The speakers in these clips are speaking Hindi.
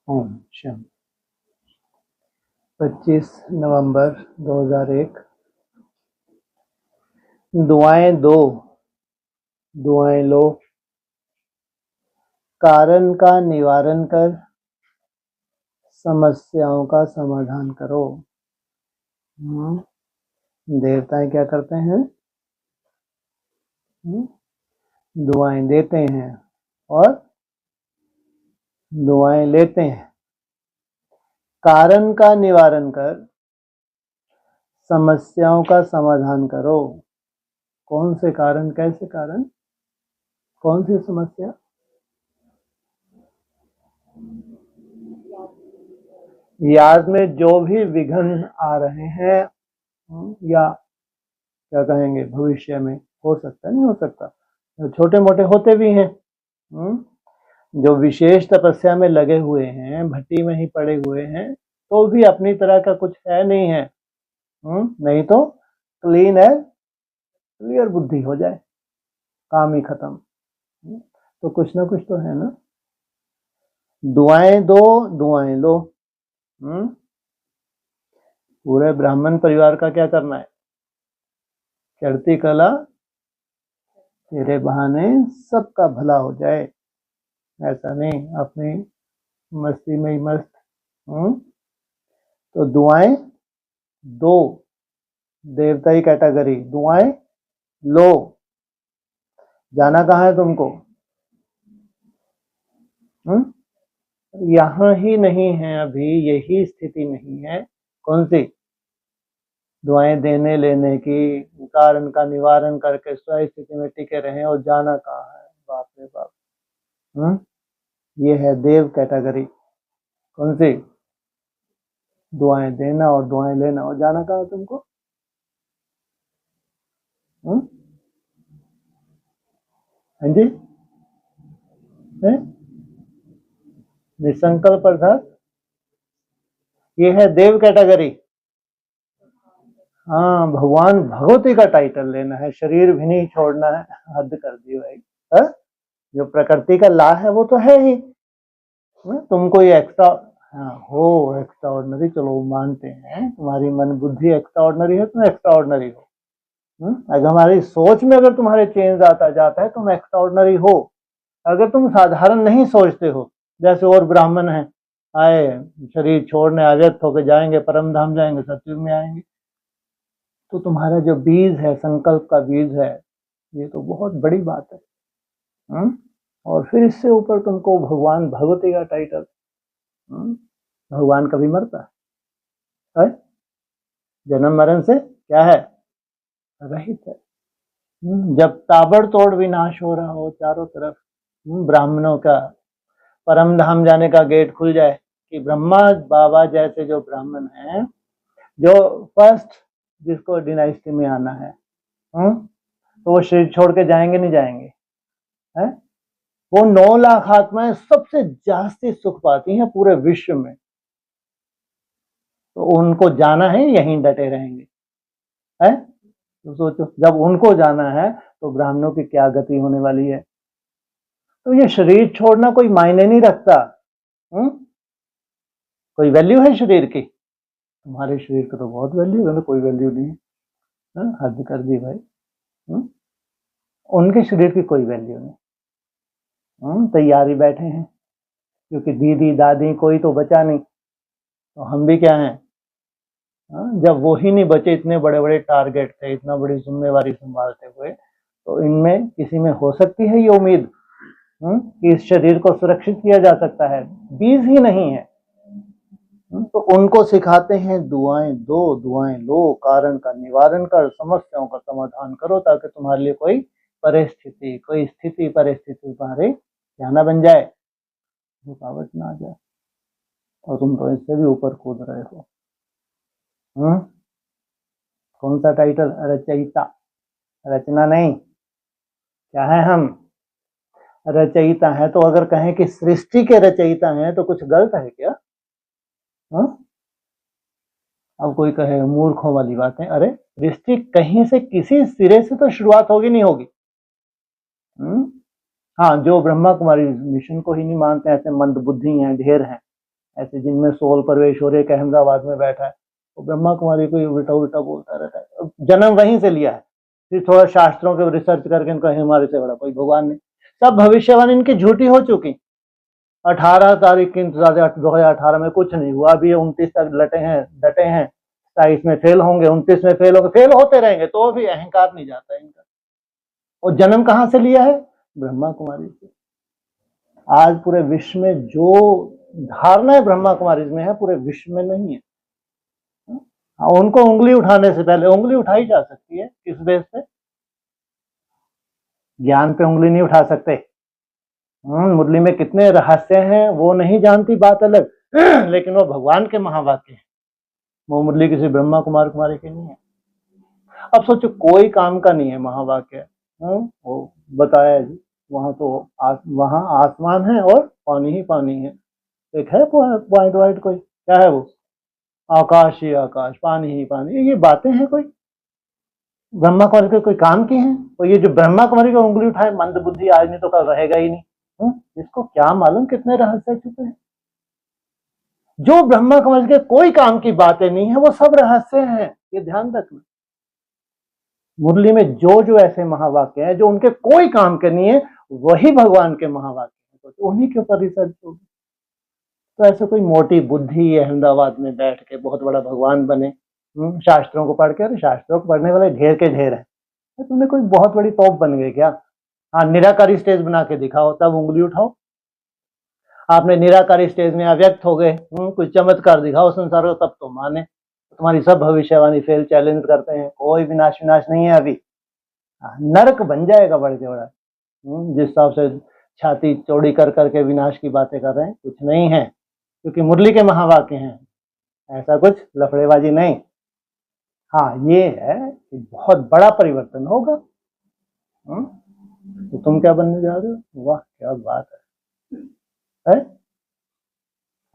ओम शांति। 25 नवंबर 2001। दुआएं दो, दुआएं लो, कारण का निवारण कर, समस्याओं का समाधान करो। देवताएं क्या करते हैं? दुआएं देते हैं और दुआएं लेते हैं। कारण का निवारण कर, समस्याओं का समाधान करो। कौन से कारण, कैसे कारण, कौन सी समस्या? याद में जो भी विघ्न आ रहे हैं या क्या कहेंगे भविष्य में, हो सकता है नहीं हो सकता, छोटे मोटे होते भी हैं, जो विशेष तपस्या में लगे हुए हैं, भट्टी में ही पड़े हुए हैं, तो भी अपनी तरह का कुछ है नहीं है। नहीं तो क्लीन है, क्लियर बुद्धि हो जाए, काम ही खत्म। तो कुछ ना कुछ तो है ना। दुआएं दो, दुआएं लो। पूरे ब्राह्मण परिवार का क्या करना है? चढ़ती कला तेरे बहाने सबका भला हो जाए, ऐसा नहीं अपनी मस्ती में ही मस्त। तो दुआएं दो, देवताई कैटेगरी, दुआएं लो। जाना कहाँ है तुमको? यहाँ ही नहीं है, अभी यही स्थिति नहीं है। कौन सी? दुआएं देने लेने की, कारण का निवारण करके स्व स्थिति में टिके रहे, और जाना कहाँ है? बाप रे बाप। ये है देव कैटेगरी। कौन सी? दुआएं देना और दुआएं लेना, और जाना कहाँ है तुमको? हाँ जी, निसंकल्प अर्थात ये है देव कैटेगरी। हाँ, भगवान भगवती का टाइटल लेना है, शरीर भी नहीं छोड़ना है। हद कर दी भाई। जो प्रकृति का ला है वो तो है ही। तुमको ये एक्स्ट्रा, हाँ हो एक्स्ट्रा ऑर्डिनरी, चलो मानते हैं तुम्हारी मन बुद्धि एक्स्ट्रा ऑर्डिनरी है, तुम एक्स्ट्रा ऑर्डिनरी हो। अगर हमारी सोच में अगर तुम्हारे चेंज आता जाता है, तुम एक्स्ट्रा ऑर्डिनरी हो। अगर तुम साधारण नहीं सोचते हो, जैसे और ब्राह्मण हैं, आए शरीर छोड़ने अव्यक्त होकर जाएंगे, परम धाम जाएंगे, सतयुग में आएंगे, तो तुम्हारा जो बीज है, संकल्प का बीज है, ये तो बहुत बड़ी बात है। और फिर इससे ऊपर तुमको भगवान भगवती का टाइटल। भगवान कभी मरता है? जन्म मरण से क्या है? रहित है। जब ताबड़तोड़ विनाश हो रहा हो चारों तरफ, ब्राह्मणों का परम धाम जाने का गेट खुल जाए, कि ब्रह्मा बाबा जैसे जो ब्राह्मण हैं, जो फर्स्ट जिसको डिनाइस्टी में आना है, तो वो शरीर छोड़ के जाएंगे नहीं जाएंगे? है? वो 9 लाख आत्माएं सबसे जास्ती सुख पाती हैं पूरे विश्व में, तो उनको जाना है, यहीं डटे रहेंगे। है? तो सोचो, जब उनको जाना है तो ब्राह्मणों की क्या गति होने वाली है। तो ये शरीर छोड़ना कोई मायने नहीं रखता। कोई वैल्यू है शरीर की? तुम्हारे शरीर का तो बहुत वैल्यू है, कोई वैल्यू नहीं है। हद कर दी भाई। उनके शरीर की कोई वैल्यू नहीं। तैयारी बैठे हैं, क्योंकि दीदी दादी कोई तो बचा नहीं, तो हम भी क्या हैं? जब वो ही नहीं बचे, इतने बड़े बड़े टारगेट थे, इतना बड़ी जिम्मेवारी संभालते हुए, तो इनमें किसी में हो सकती है ये उम्मीद कि इस शरीर को सुरक्षित किया जा सकता है? बीज ही नहीं है। तो उनको सिखाते हैं दुआएं दो, दुआएं लो, कारण का निवारण कर, समस्याओं का समाधान करो, ताकि तुम्हारे लिए कोई परिस्थिति, कोई स्थिति परिस्थिति तुम्हारे जाना बन जाए, रुकावट ना आ जाए, और तुम तो इससे भी ऊपर कूद रहे हो। कौन सा टाइटल? रचयिता। रचना नहीं, क्या है हम? रचयिता है। तो अगर कहें कि सृष्टि के रचयिता हैं, तो कुछ गलत है क्या? अब कोई कहे मूर्खों वाली बातें, अरे सृष्टि कहीं से, किसी सिरे से तो शुरुआत होगी नहीं होगी। हाँ, जो ब्रह्मा कुमारी मिशन को ही नहीं मानते, ऐसे मंद बुद्धि हैं, ढेर हैं। ऐसे जिनमें सोल परवेश हो रहे, अहमदाबाद में बैठा है, वो ब्रह्मा कुमारी को उल्टा उल्टा बोलता रहता है। अब जन्म वहीं से लिया है, फिर थोड़ा शास्त्रों के रिसर्च करके इनको हमारे से बड़ा कोई भगवान नहीं। सब भविष्यवाणी इनकी झूठी हो चुकी। 18 तारीख की इंतजार, 2018 में कुछ नहीं हुआ, अभी 29 तक डटे हैं। 27 में फेल होंगे, 29 में फेल होंगे, फेल होते रहेंगे, तो भी अहंकार नहीं जाता इनका। और जन्म कहां से लिया है? ब्रह्मा कुमारी से। आज पूरे विश्व में जो धारणा है ब्रह्मा कुमारी में है, पूरे विश्व में नहीं है। उनको उंगली उठाने से पहले, उंगली उठाई जा सकती है किस बेस पे? ज्ञान पे उंगली नहीं उठा सकते। मुरली में कितने रहस्य हैं वो नहीं जानती, बात अलग लेकिन वो भगवान के महावाक्य हैं, वो मुरली किसी ब्रह्मा कुमार कुमारी की नहीं है। अब सोचो, कोई काम का नहीं है महावाक्य, वो बताया जी, वहां तो वहां आसमान है और पानी ही पानी है। एक है पॉइंट वाइट, कोई क्या है वो? आकाश ही आकाश, पानी ही पानी। ये बातें हैं कोई ब्रह्मा कुमारी के कोई काम की हैं? तो ये जो ब्रह्मा कुमारी का उंगली उठाए, मंद बुद्धि आज नहीं तो कल रहेगा ही नहीं। इसको क्या मालूम कितने रहस्य छुपे हैं। जो ब्रह्मा कुमारी के कोई काम की बातें नहीं है, वो सब रहस्य हैं, ये ध्यान रखना। मुरली में जो जो ऐसे महावाक्य हैं जो उनके कोई काम के नहीं है, वही भगवान के महावाक्य हैं, तो उन्हीं के ऊपर रिसर्च होगी। तो ऐसे कोई मोटी बुद्धि अहमदाबाद में बैठ के बहुत बड़ा भगवान बने, शास्त्रों को पढ़ के। अरे शास्त्रों को पढ़ने वाले ढेर के ढेर है, तो तुमने कोई बहुत बड़ी तोप बन गए क्या? हाँ, निराकारी स्टेज बना के दिखाओ, तब उंगली उठाओ। आपने निराकारी स्टेज में अव्यक्त हो गए, कुछ चमत्कार दिखाओ संसार को, तब तो माने। तुम्हारी सब भविष्यवाणी फेल, चैलेंज करते हैं, कोई विनाश नहीं है अभी। नरक बन जाएगा बड़े के बड़ा। जिस हिसाब से छाती चौड़ी कर करके विनाश की बातें कर रहे हैं, कुछ नहीं है, क्योंकि मुरली के महावाक्य हैं, ऐसा कुछ लफड़ेबाजी नहीं। हाँ, ये है कि बहुत बड़ा परिवर्तन होगा। तो तुम क्या बनने जा रहे हो? वाह क्या बात है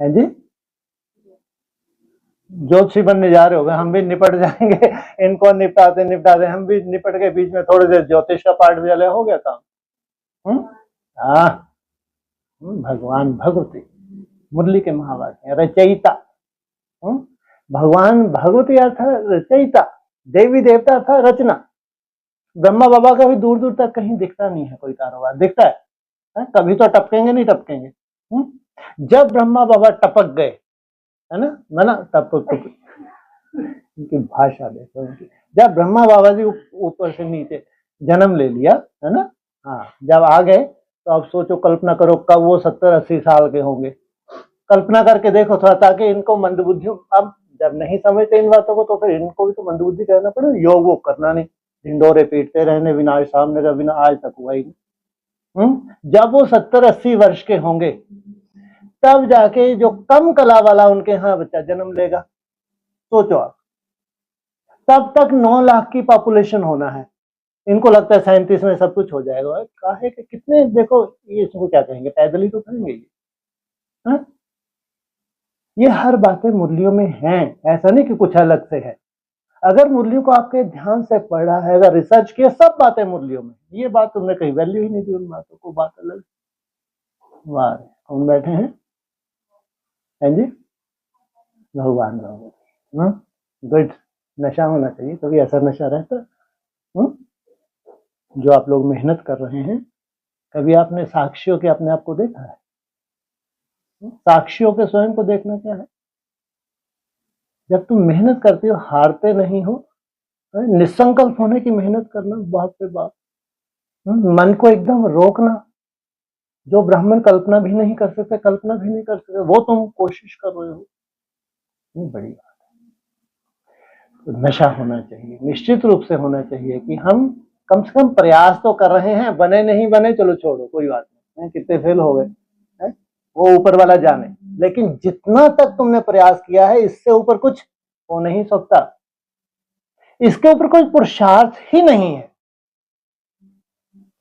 जी, ज्योतिषी बनने जा रहे हो? हम भी निपट जाएंगे, इनको निपटाते हम भी निपट के बीच में थोड़ी देर ज्योतिष का पाठ भी चले, हो गया काम। हाँ, भगवान भगवती मुरली के महावाक्य रचयिता। भगवान भगवती अर्थ रचयिता, देवी देवता था रचना। ब्रह्मा बाबा का भी दूर दूर तक कहीं दिखता नहीं है कोई कारोबार, दिखता है? कभी तो टपकेंगे नहीं टपकेंगे। जब ब्रह्मा बाबा टपक गए, है ना, मना टपक, इनकी भाषा देखो इनकी। जब ब्रह्मा बाबा जी ऊपर से नीचे जन्म ले लिया, है ना, हाँ, जब आ गए, तो अब सोचो, कल्पना करो कब वो 70-80 साल के होंगे। कल्पना करके देखो थोड़ा, ताकि इनको मंदबुद्धि, अब जब नहीं समझते इन बातों को, तो फिर इनको भी तो मंदबुद्धि कहना पड़ेगा। योग वो करना नहीं, ढिंडोरे पीटते रहने, विनाश सामने का विनाश आज तक हुआ ही नहीं। जब वो 70-80 वर्ष के होंगे, तब जाके जो कम कला वाला उनके यहाँ बच्चा जन्म लेगा। सोचो आप, तब तक 9 लाख की पॉपुलेशन होना है। इनको लगता है 37 में सब कुछ हो जाएगा। काहे के कितने, देखो ये इसको क्या कहेंगे, पैदल ही तो करेंगे ये। ये हर बातें मुरलियों में हैं, ऐसा नहीं कि कुछ अलग से है। अगर मुरलियों को आपके ध्यान से पढ़ा है, अगर रिसर्च किया, सब बातें मुरलियों में। ये बात तुमने कहीं वैल्यू ही नहीं दी उन बातों को, बात अलग। वाह, कौन बैठे हैं जी? भगवान गुड। नशा होना चाहिए, तभी ऐसा नशा रहता। जो आप लोग मेहनत कर रहे हैं, कभी आपने साक्षियों के अपने आप को देखा है? साक्षियों के स्वयं को देखना क्या है? जब तुम मेहनत करते हो, हारते नहीं हो, निसंकल्प होने की मेहनत करना, बाप रे बाप। मन को एकदम रोकना, जो ब्राह्मण कल्पना भी नहीं कर सकते, कल्पना भी नहीं कर सकते, वो तुम कोशिश कर रहे हो, ये बड़ी बात है। तो नशा होना चाहिए, निश्चित रूप से होना चाहिए कि हम कम से कम प्रयास तो कर रहे हैं। बने नहीं बने, चलो छोड़ो, कोई बात नहीं, कितने फेल हो गए, वो ऊपर वाला जाने। लेकिन जितना तक तुमने प्रयास किया है, इससे ऊपर कुछ हो नहीं सकता, इसके ऊपर कोई पुरुषार्थ ही नहीं है।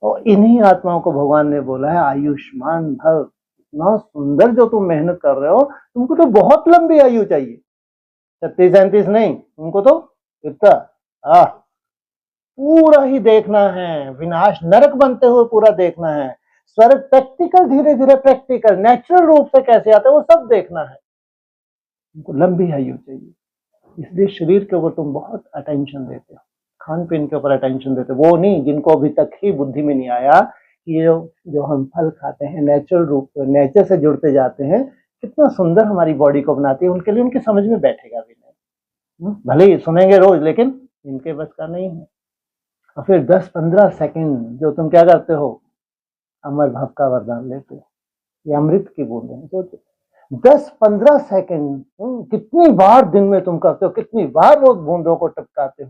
और इन्हीं आत्माओं को भगवान ने बोला है आयुष्मान भव। इतना सुंदर जो तुम मेहनत कर रहे हो, तुमको तो बहुत लंबी आयु चाहिए, 36-37 नहीं, तुमको तो इतना पूरा ही देखना है। विनाश नरक बनते हुए पूरा देखना है। स्वर्ग प्रैक्टिकल, धीरे धीरे प्रैक्टिकल, नेचुरल रूप से कैसे आता है, वो सब देखना है। उनको लंबी आयु चाहिए, इसलिए शरीर के ऊपर तुम बहुत अटेंशन देते हो, खान पीन के ऊपर अटेंशन देते हो। वो नहीं जिनको अभी तक ही बुद्धि में नहीं आया कि ये जो हम फल खाते हैं नेचुरल रूप नेचर से जुड़ते जाते हैं, कितना सुंदर हमारी बॉडी को बनाती है, उनके लिए उनकी समझ में बैठेगा भी नहीं। भले ही सुनेंगे रोज, लेकिन इनके बस का नहीं है। और फिर 10-15 सेकंड जो तुम क्या करते हो, अमर भाव का वरदान लेते हो, ये अमृत की बूंद है। सोचो 10-15 सेकंड कितनी बार दिन में तुम करते हो, कितनी बार वो बूंदों को टपकाते हो,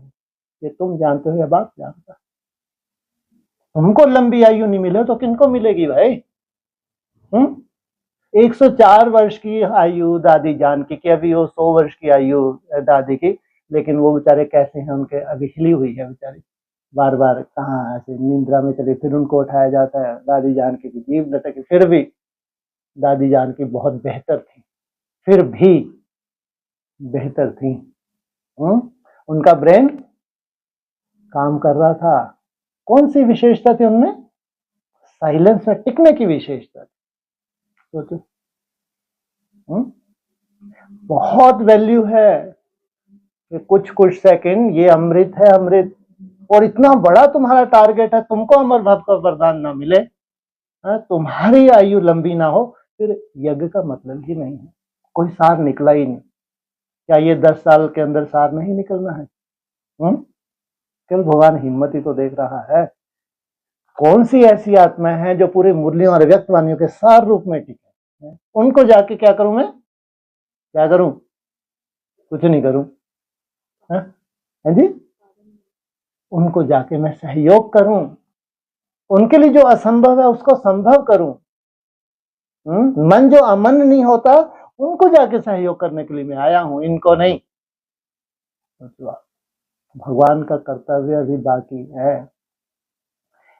ये तुम जानते हो या बाप जानता। तुमको लंबी आयु नहीं मिले तो किनको मिलेगी भाई? 104 वर्ष की आयु दादी जान की, अभी वो 100 वर्ष की आयु दादी की, लेकिन वो बेचारे कैसे हैं, उनके अभी हिली हुई है बेचारी, बार बार कहाँ ऐसे निंद्रा में चले, फिर उनको उठाया जाता है। दादी जानकी की जीभ लटकी, फिर भी दादी जानकी बहुत बेहतर थी, फिर भी बेहतर थी। उनका ब्रेन काम कर रहा था। कौन सी विशेषता थी उनमें? साइलेंस में टिकने की विशेषता थी। सोचो, बहुत वैल्यू है कि कुछ सेकंड ये अमृत है, अमृत। और इतना बड़ा तुम्हारा टारगेट है, तुमको अमर भाव का वरदान ना मिले, तुम्हारी आयु लंबी ना हो, फिर यज्ञ का मतलब ही नहीं है, कोई सार निकला ही नहीं। क्या ये 10 साल के अंदर सार नहीं निकलना है? केवल भगवान हिम्मत ही तो देख रहा है। कौन सी ऐसी आत्मा है जो पूरे मुरलियों और व्यक्त वाणियों के सार रूप में टिके? उनको जाके क्या करूं मैं? क्या करूं? कुछ नहीं करूं, है जी? उनको जाके मैं सहयोग करूं, उनके लिए जो असंभव है उसको संभव करूं। मन जो अमन नहीं होता, उनको जाके सहयोग करने के लिए मैं आया हूं, इनको नहीं। भगवान का कर्तव्य अभी बाकी है,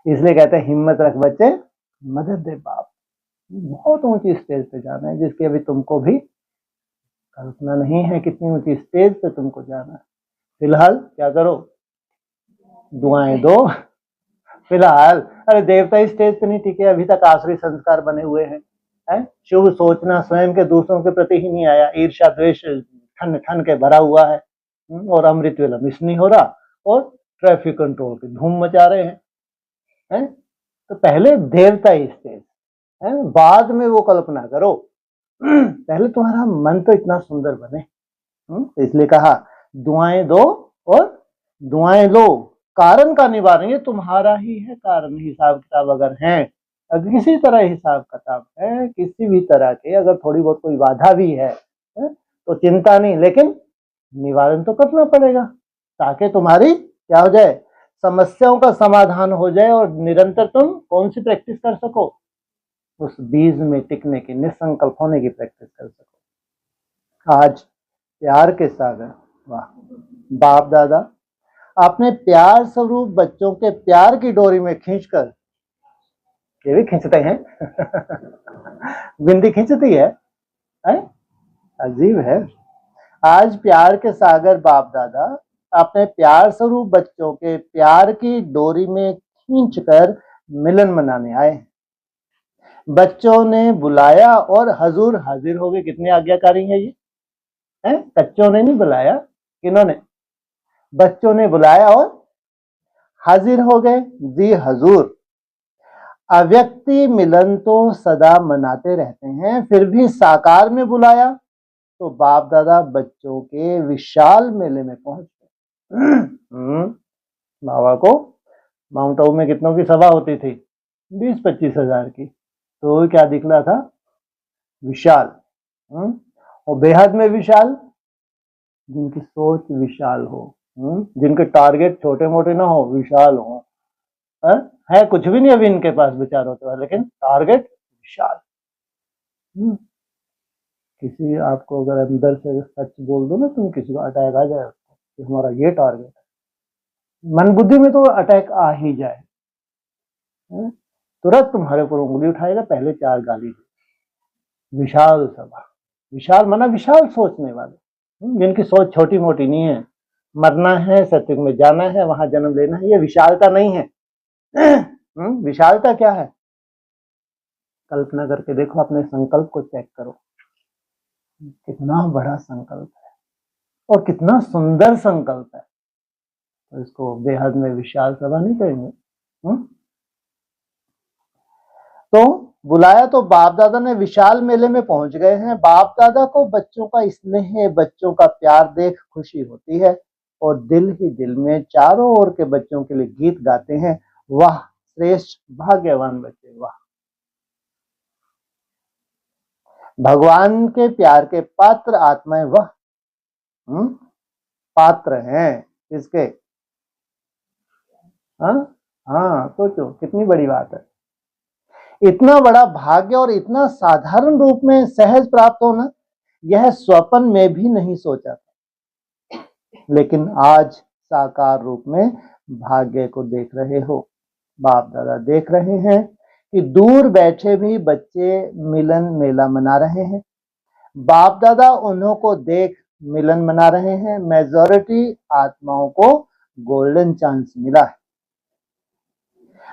इसलिए कहते हैं हिम्मत रख बच्चे, मदद दे बाप। बहुत ऊंची स्टेज पे जाना है, जिसकी अभी तुमको भी कल्पना नहीं है कितनी ऊंची स्टेज पे तुमको जाना है। फिलहाल क्या करो, दुआएं दो। फिलहाल अरे देवता इस स्टेज पे नहीं टिके, अभी तक आसुरी संस्कार बने हुए हैं, शुभ सोचना स्वयं के दूसरों के प्रति ही नहीं आया, ईर्ष्या द्वेष ठन ठन के भरा हुआ है, और अमृत वेला मिस नहीं हो रहा, और ट्रैफिक कंट्रोल की धूम मचा रहे हैं। तो पहले देवता ही स्टेज है, बाद में वो कल्पना करो। पहले तुम्हारा मन तो इतना सुंदर बने। इसलिए कहा दुआएं दो और दुआएं लो, कारण का निवारण ये तुम्हारा ही है। कारण हिसाब किताब अगर है, अगर किसी तरह हिसाब किताब है, किसी भी तरह के अगर थोड़ी बहुत कोई बाधा भी है तो चिंता नहीं, लेकिन निवारण तो करना पड़ेगा, ताकि तुम्हारी क्या हो जाए, समस्याओं का समाधान हो जाए, और निरंतर तुम कौन सी प्रैक्टिस कर सको, उस बीज में टिकने की, निसंकल्प होने की प्रैक्टिस कर सको। आज प्यार के सागर, वाह बाप दादा, आपने प्यार स्वरूप बच्चों के प्यार की डोरी में खींचकर, ये भी खींचते हैं बिंदी खींचती है? अजीब है। आज प्यार के सागर बाप दादा अपने प्यार स्वरूप बच्चों के प्यार की डोरी में खींचकर मिलन मनाने आए। बच्चों ने बुलाया और हजूर हाजिर हो गए। कितने आज्ञाकारी है ये, बच्चों ने नहीं बुलाया, किन्होंने? बच्चों ने बुलाया और हाजिर हो गए। जी हजूर, अव्यक्ति मिलन तो सदा मनाते रहते हैं, फिर भी साकार में बुलाया तो बाप दादा बच्चों के विशाल मेले में पहुंच गए। बाबा को माउंट आबू में कितनों की सभा होती थी? 20-25 हजार की। तो क्या दिखला था? विशाल। और बेहद में विशाल, जिनकी सोच विशाल हो, जिनके टारगेट छोटे मोटे ना हो, विशाल हो। है कुछ भी नहीं अभी इनके पास विचार होते हैं, लेकिन टारगेट विशाल। किसी आपको अगर अंदर से सच बोल दो ना, तुम किसी को अटैक आ जाए उसको कि हमारा ये टारगेट है, मन बुद्धि में तो अटैक आ ही जाए, तुरंत तुम्हारे ऊपर उंगली उठाएगा, पहले 4 गाली। विशाल सभा, विशाल माना विशाल सोचने वाले, जिनकी सोच छोटी मोटी नहीं है, मरना है, सत्युग में जाना है, वहां जन्म लेना है, ये विशालता नहीं है। विशालता क्या है? कल्पना करके देखो, अपने संकल्प को चेक करो। कितना बड़ा संकल्प है और कितना सुंदर संकल्प है, तो इसको बेहद में विशाल सभा नहीं कहेंगे। तो बुलाया तो बाप दादा ने विशाल मेले में पहुंच गए हैं। बाप दादा को बच्चों का स्नेह, बच्चों का प्यार देख खुशी होती है और दिल ही दिल में चारों ओर के बच्चों के लिए गीत गाते हैं, वाह श्रेष्ठ भाग्यवान बच्चे, वाह। भगवान के प्यार के पात्र आत्माएं वह पात्र हैं इसके। हाँ सोचो कितनी बड़ी बात है, इतना बड़ा भाग्य और इतना साधारण रूप में सहज प्राप्त होना, यह स्वप्न में भी नहीं सोचा था, लेकिन आज साकार रूप में भाग्य को देख रहे हो। बाप दादा देख रहे हैं कि दूर बैठे भी बच्चे मिलन मेला मना रहे हैं। बाप दादा उन्हों को देख मिलन मना रहे हैं। मेजॉरिटी आत्माओं को गोल्डन चांस मिला है।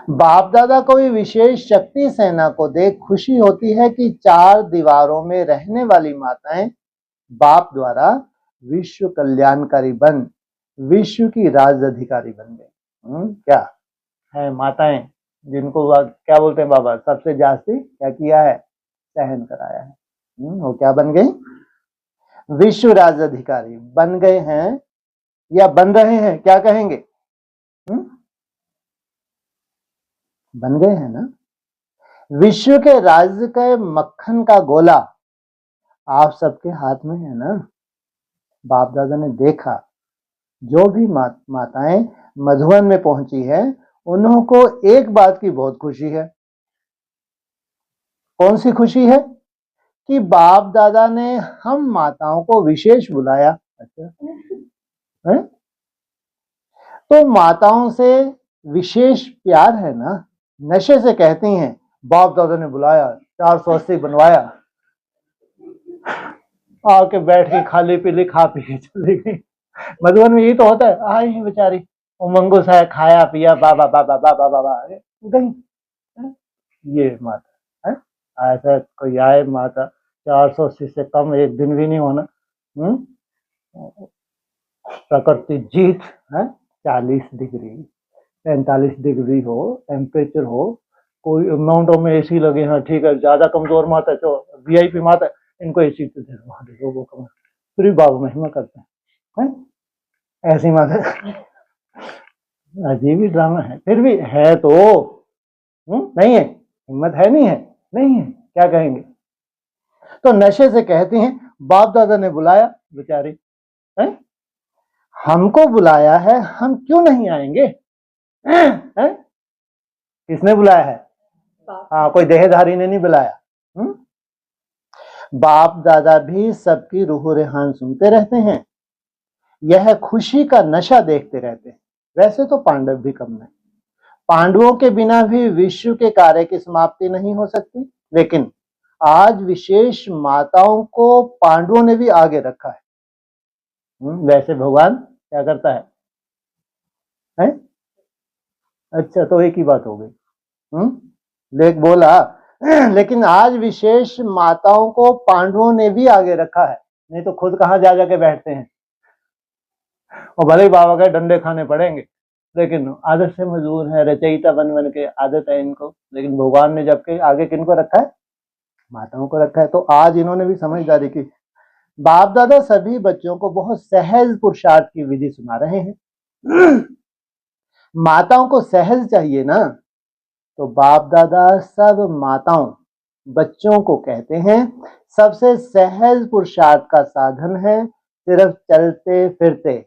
बाप दादा को भी विशेष शक्ति सेना को देख खुशी होती है कि 4 दीवारों में रहने वाली माताएं बाप द्वारा विश्व कल्याणकारी बन विश्व की राज अधिकारी बन गई। क्या है माताएं जिनको क्या बोलते हैं बाबा, सबसे जास्ती क्या किया है, सहन कराया है। वो क्या बन गई, विश्व राज अधिकारी बन गए हैं या बन रहे हैं, क्या कहेंगे, बन गए हैं ना। विश्व के राज्य के मक्खन का गोला आप सबके हाथ में है ना। बाप दादा ने देखा जो भी माताएं मधुबन में पहुंची है, उन्हों को एक बात की बहुत खुशी है। कौन सी खुशी है कि बाप दादा ने हम माताओं को विशेष बुलाया। अच्छा है? तो माताओं से विशेष प्यार है ना। नशे से कहती हैं बाप दादा ने बुलाया, 480 बनवाया, आके बैठ के खाली पीली खा पी के चली गई। मधुबन में यही तो होता है, आई है बेचारी उमंगो सा खाया पिया बाबा बाबा बाबा बाबा गई। ये माता है, ऐसा कोई आए माता 480 से कम एक दिन भी नहीं होना। प्रकृति जीत है, 40 डिग्री 45 डिग्री हो टेम्परेचर हो, कोई माउंटों में एसी लगे हैं, ठीक है, ज्यादा कमजोर माता है तो वीआईपी माता है, इनको एसी तो दे वो कम फिर भी बाबा महिमा करते हैं, ऐसी माता। अजीब ही ड्रामा है, फिर भी है तो नहीं है, हिम्मत है नहीं है, नहीं है, क्या कहेंगे। तो नशे से कहती हैं बाप दादा ने बुलाया, बेचारी है, हमको बुलाया है, हम क्यों नहीं आएंगे। है? किसने बुलाया है, हाँ कोई देहधारी ने नहीं बुलाया। बाप दादा भी सबकी रूह रेहान सुनते रहते हैं, यह खुशी का नशा देखते रहते हैं। वैसे तो पांडव भी कम नहीं, पांडवों के बिना भी विश्व के कार्य की समाप्ति नहीं हो सकती, लेकिन आज विशेष माताओं को पांडवों ने भी आगे रखा है। वैसे भगवान क्या करता है? अच्छा तो एक ही बात हो गई। लेक बोला लेकिन आज विशेष माताओं को पांडवों ने भी आगे रखा है, नहीं तो खुद कहां जा जाके बैठते हैं, और भले ही बाबा के डंडे खाने पड़ेंगे, लेकिन आदत से मजबूर है, रचयिता बन बन के आदत है इनको। लेकिन भगवान ने जबकि आगे किनको रखा है, माताओं को रखा है। तो आज इन्होंने भी समझदारी की। बाप दादा सभी बच्चों को बहुत सहज पुरुषार्थ की विधि सुना रहे हैं। माताओं को सहज चाहिए ना, तो बाप दादा सब माताओं बच्चों को कहते हैं सबसे सहज पुरुषार्थ का साधन है सिर्फ चलते फिरते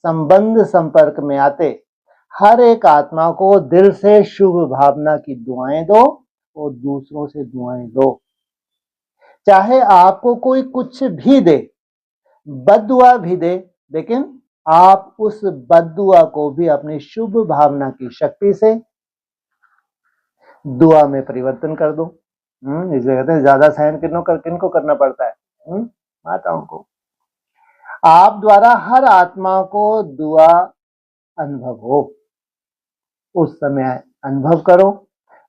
संबंध संपर्क में आते हर एक आत्मा को दिल से शुभ भावना की दुआएं दो और दूसरों से दुआएं दो। चाहे आपको कोई कुछ भी दे, बद्दुआ भी दे, लेकिन आप उस बद्दुआ को भी अपनी शुभ भावना की शक्ति से दुआ में परिवर्तन कर दो। इसलिए कहते हैं ज्यादा सहन किनको करना पड़ता है, माताओं को। आप द्वारा हर आत्मा को दुआ अनुभव हो, उस समय अनुभव करो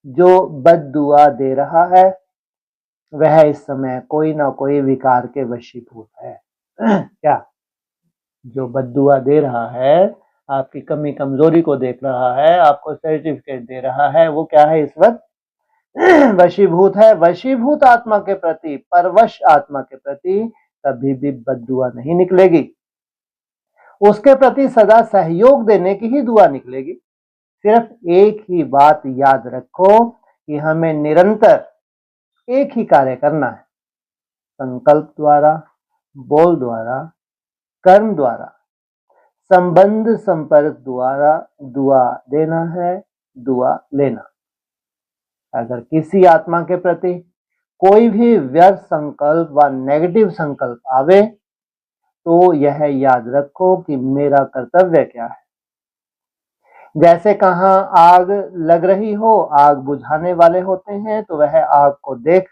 जो बद दुआ दे रहा है वह इस समय कोई ना कोई विकार के वशीभूत है। क्या? जो बद्दुआ दे रहा है, आपकी कमी कमजोरी को देख रहा है, आपको सर्टिफिकेट दे रहा है, वो क्या है इस वक्त? वशीभूत है। वशीभूत आत्मा के प्रति, परवश आत्मा के प्रति कभी भी बद्दुआ नहीं निकलेगी। उसके प्रति सदा सहयोग देने की ही दुआ निकलेगी। सिर्फ एक ही बात याद रखो कि हमें निरंतर एक ही कार्य करना है। संकल्प द्वारा, बोल द्वारा, कर्म द्वारा, संबंध संपर्क द्वारा दुआ देना है, दुआ लेना। अगर किसी आत्मा के प्रति कोई भी व्यर्थ संकल्प व नेगेटिव संकल्प आवे तो यह याद रखो कि मेरा कर्तव्य क्या है। जैसे कहाँ आग लग रही हो, आग बुझाने वाले होते हैं, तो वह आग को देख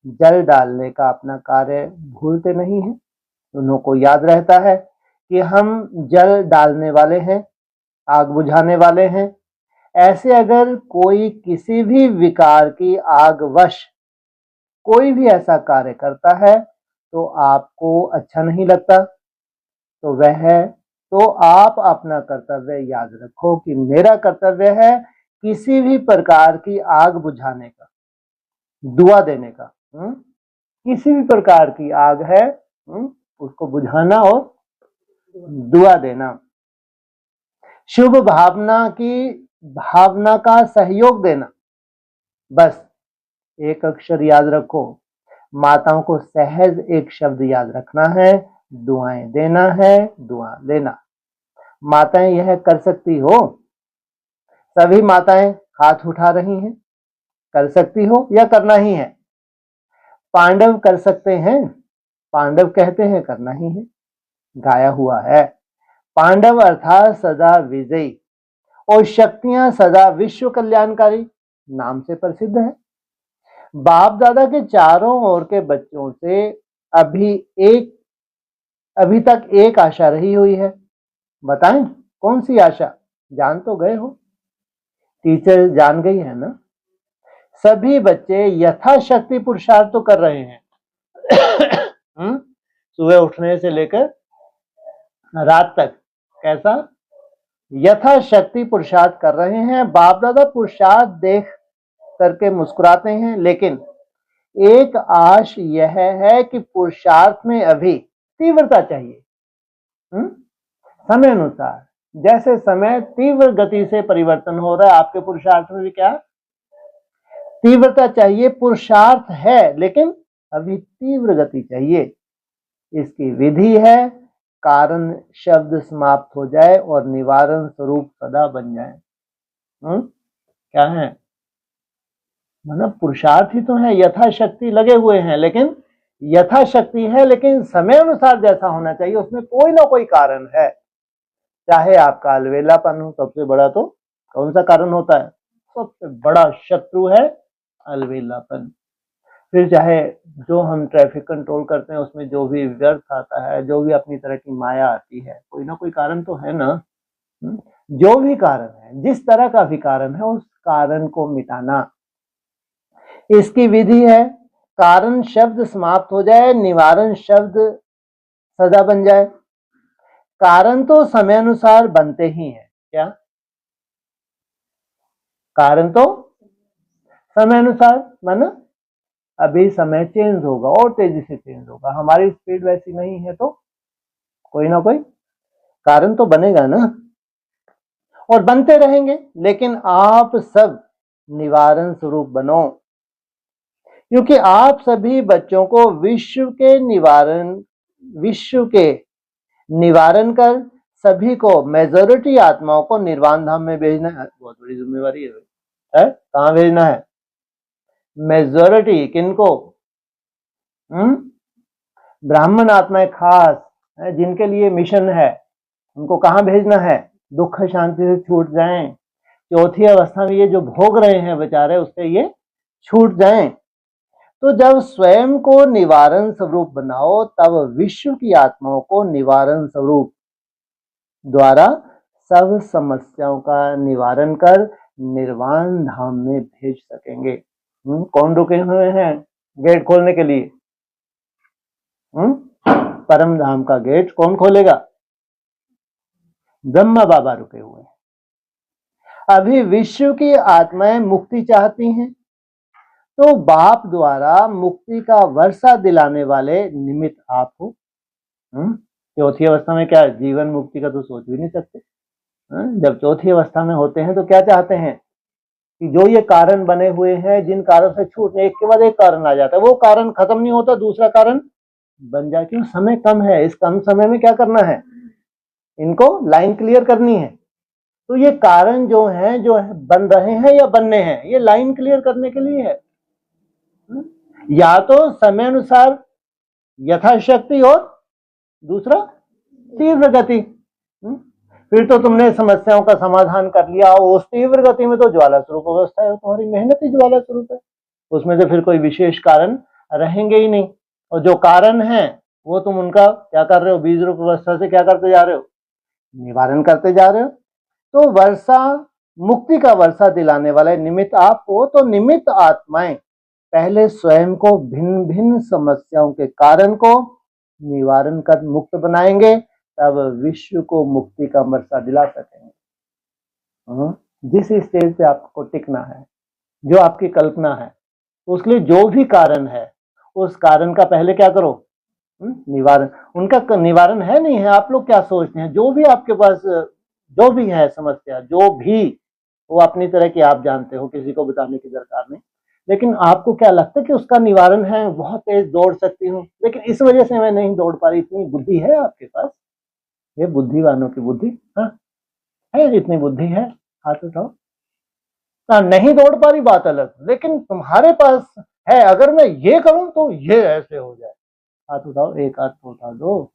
जल डालने का अपना कार्य भूलते नहीं हैं। उनको याद रहता है कि हम जल डालने वाले हैं, आग बुझाने वाले हैं। ऐसे अगर कोई किसी भी विकार की आगवश कोई भी ऐसा कार्य करता है तो आपको अच्छा नहीं लगता, तो आप अपना कर्तव्य याद रखो कि मेरा कर्तव्य है किसी भी प्रकार की आग बुझाने का, दुआ देने का। किसी भी प्रकार की आग है, उसको बुझाना और दुआ देना। शुभ भावना का सहयोग देना। बस एक अक्षर याद रखो। माताओं को सहज एक शब्द याद रखना है, दुआएं देना है, दुआ लेना। माताएं यह कर सकती हो? सभी माताएं हाथ उठा रही हैं। कर सकती हो या करना ही है? पांडव कर सकते हैं? पांडव कहते हैं करना ही है, गाया हुआ है। पांडव अर्थात सदा विजयी और शक्तियां सदा विश्व कल्याणकारी नाम से प्रसिद्ध है। बाप दादा के चारों ओर के बच्चों से अभी तक एक आशा रही हुई है। बताएं कौन सी आशा? जान तो गए हो, टीचर जान गई है ना। सभी बच्चे यथाशक्ति पुरुषार्थ तो कर रहे हैं। सुबह उठने से लेकर रात तक कैसा यथाशक्ति पुरुषार्थ कर रहे हैं। बाप दादा पुरुषार्थ देख करके मुस्कुराते हैं, लेकिन एक आश यह है कि पुरुषार्थ में अभी तीव्रता चाहिए। समय अनुसार जैसे समय तीव्र गति से परिवर्तन हो रहा है, आपके पुरुषार्थ में भी क्या तीव्रता चाहिए। पुरुषार्थ है लेकिन अभी तीव्र गति चाहिए। इसकी विधि है कारण शब्द समाप्त हो जाए और निवारण स्वरूप सदा बन जाए। क्या है? मतलब पुरुषार्थ ही तो है, यथाशक्ति लगे हुए हैं, लेकिन यथाशक्ति है लेकिन समय अनुसार जैसा होना चाहिए उसमें कोई ना कोई कारण है। चाहे आपका अलवेलापन हो, सबसे बड़ा तो कौन सा कारण होता है? सबसे बड़ा शत्रु है अलवेलापन। फिर चाहे जो हम ट्रैफिक कंट्रोल करते हैं उसमें जो भी व्यर्थ आता है, जो भी अपनी तरह की माया आती है, कोई ना कोई कारण तो है ना। जो भी कारण है, जिस तरह का भी कारण है, उस कारण को मिटाना इसकी विधि है। कारण शब्द समाप्त हो जाए, निवारण शब्द सदा बन जाए। कारण तो समय अनुसार बनते ही हैं। क्या? कारण तो समय अनुसार, माना अभी समय चेंज होगा और तेजी से चेंज होगा, हमारी स्पीड वैसी नहीं है, तो कोई ना कोई कारण तो बनेगा ना, और बनते रहेंगे। लेकिन आप सब निवारण स्वरूप बनो, क्योंकि आप सभी बच्चों को विश्व के निवारण कर सभी को, मेजॉरिटी आत्माओं को निर्वाण धाम में भेजना है। बहुत बड़ी जिम्मेवारी है? कहां भेजना है? मेजॉरिटी किनको? ब्राह्मण आत्माएं खास है, जिनके लिए मिशन है, उनको कहां भेजना है? दुख शांति से छूट जाएं, चौथी अवस्था में ये जो भोग रहे हैं बेचारे, उससे ये छूट जाएं। तो जब स्वयं को निवारण स्वरूप बनाओ, तब विश्व की आत्माओं को निवारण स्वरूप द्वारा सब समस्याओं का निवारण कर निर्वाण धाम में भेज सकेंगे। कौन रुके हुए हैं? गेट खोलने के लिए? परम धाम का गेट कौन खोलेगा? ब्रह्मा बाबा रुके हुए हैं। अभी विश्व की आत्माएं मुक्ति चाहती हैं, तो बाप द्वारा मुक्ति का वर्षा दिलाने वाले निमित्त आप हो। चौथी अवस्था में क्या जीवन मुक्ति का तो सोच भी नहीं सकते। जब चौथी अवस्था में होते हैं तो क्या चाहते हैं कि जो ये कारण बने हुए हैं, जिन कारण से छूटने, एक के बाद एक कारण आ जाता है, वो कारण खत्म नहीं होता, दूसरा कारण बन जाए। क्यों? समय कम है, इस कम समय में क्या करना है? इनको लाइन क्लियर करनी है। तो ये कारण जो है बन रहे हैं या बनने हैं, ये लाइन क्लियर करने के लिए है। या तो समय अनुसार यथाशक्ति, और दूसरा तीव्र गति। फिर तो तुमने समस्याओं का समाधान कर लिया, उस तीव्र गति में तो ज्वाला स्वरूप अवस्था है, तुम्हारी मेहनत ही ज्वाला स्वरूप है, उसमें तो फिर कोई विशेष कारण रहेंगे ही नहीं। और जो कारण है वो तुम उनका क्या कर रहे हो? बीज रूप अवस्था से क्या करते जा रहे हो? निवारण करते जा रहे हो। तो वर्षा, मुक्ति का वर्षा दिलाने वाले निमित्त आप हो। तो निमित्त आत्माएं पहले स्वयं को भिन्न भिन्न समस्याओं के कारण को निवारण कर मुक्त बनाएंगे, तब विश्व को मुक्ति का वर्षा दिला सकेंगे। जिस स्टेज पे आपको टिकना है, जो आपकी कल्पना है, उसके लिए जो भी कारण है, उस कारण का पहले क्या करो? निवारण। उनका निवारण है नहीं है, आप लोग क्या सोचते हैं? जो भी आपके पास जो भी है समस्या, जो भी, वो अपनी तरह की आप जानते हो, किसी को बताने की दरकार नहीं। लेकिन आपको क्या लगता है कि उसका निवारण है? बहुत तेज दौड़ सकती हूँ, लेकिन इस वजह से मैं नहीं दौड़ पा रही। इतनी बुद्धि है आपके पास? ये बुद्धिवानों की बुद्धि है, जितनी बुद्धि है हाथ उठाओ। नहीं दौड़ पा रही बात अलग, लेकिन तुम्हारे पास है, अगर मैं ये करूं तो ये ऐसे हो जाए। हाथ उठाओ, एक हाथ तो उठा दो।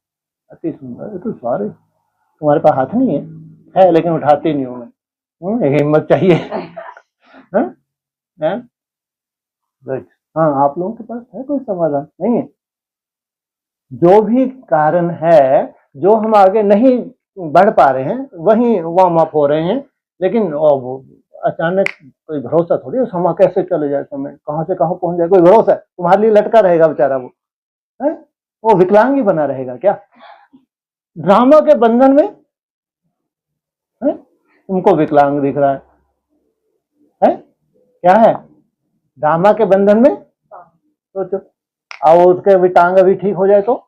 अति सुंदर, ये तो सारे तुम्हारे पास हाथ नहीं है लेकिन उठाती नहीं हूं मैं। हिम्मत चाहिए। हाँ, आप लोगों के पास है कोई समाधान? नहीं है। जो भी कारण है, जो हम आगे नहीं बढ़ पा रहे हैं, वहीं वार्म अप हो रहे हैं, लेकिन वो अचानक कोई भरोसा थोड़ी है, समय कैसे चले जाए, समय कहां से कहां पहुंच जाए, कोई भरोसा है? तुम्हारे लिए लटका रहेगा बेचारा वो, है? वो विकलांग ही बना रहेगा क्या ड्रामा के बंधन में? है? तुमको विकलांग दिख रहा है? क्या है ड्रामा के बंधन में? सोचो, और उसके भी टांग अभी ठीक हो जाए तो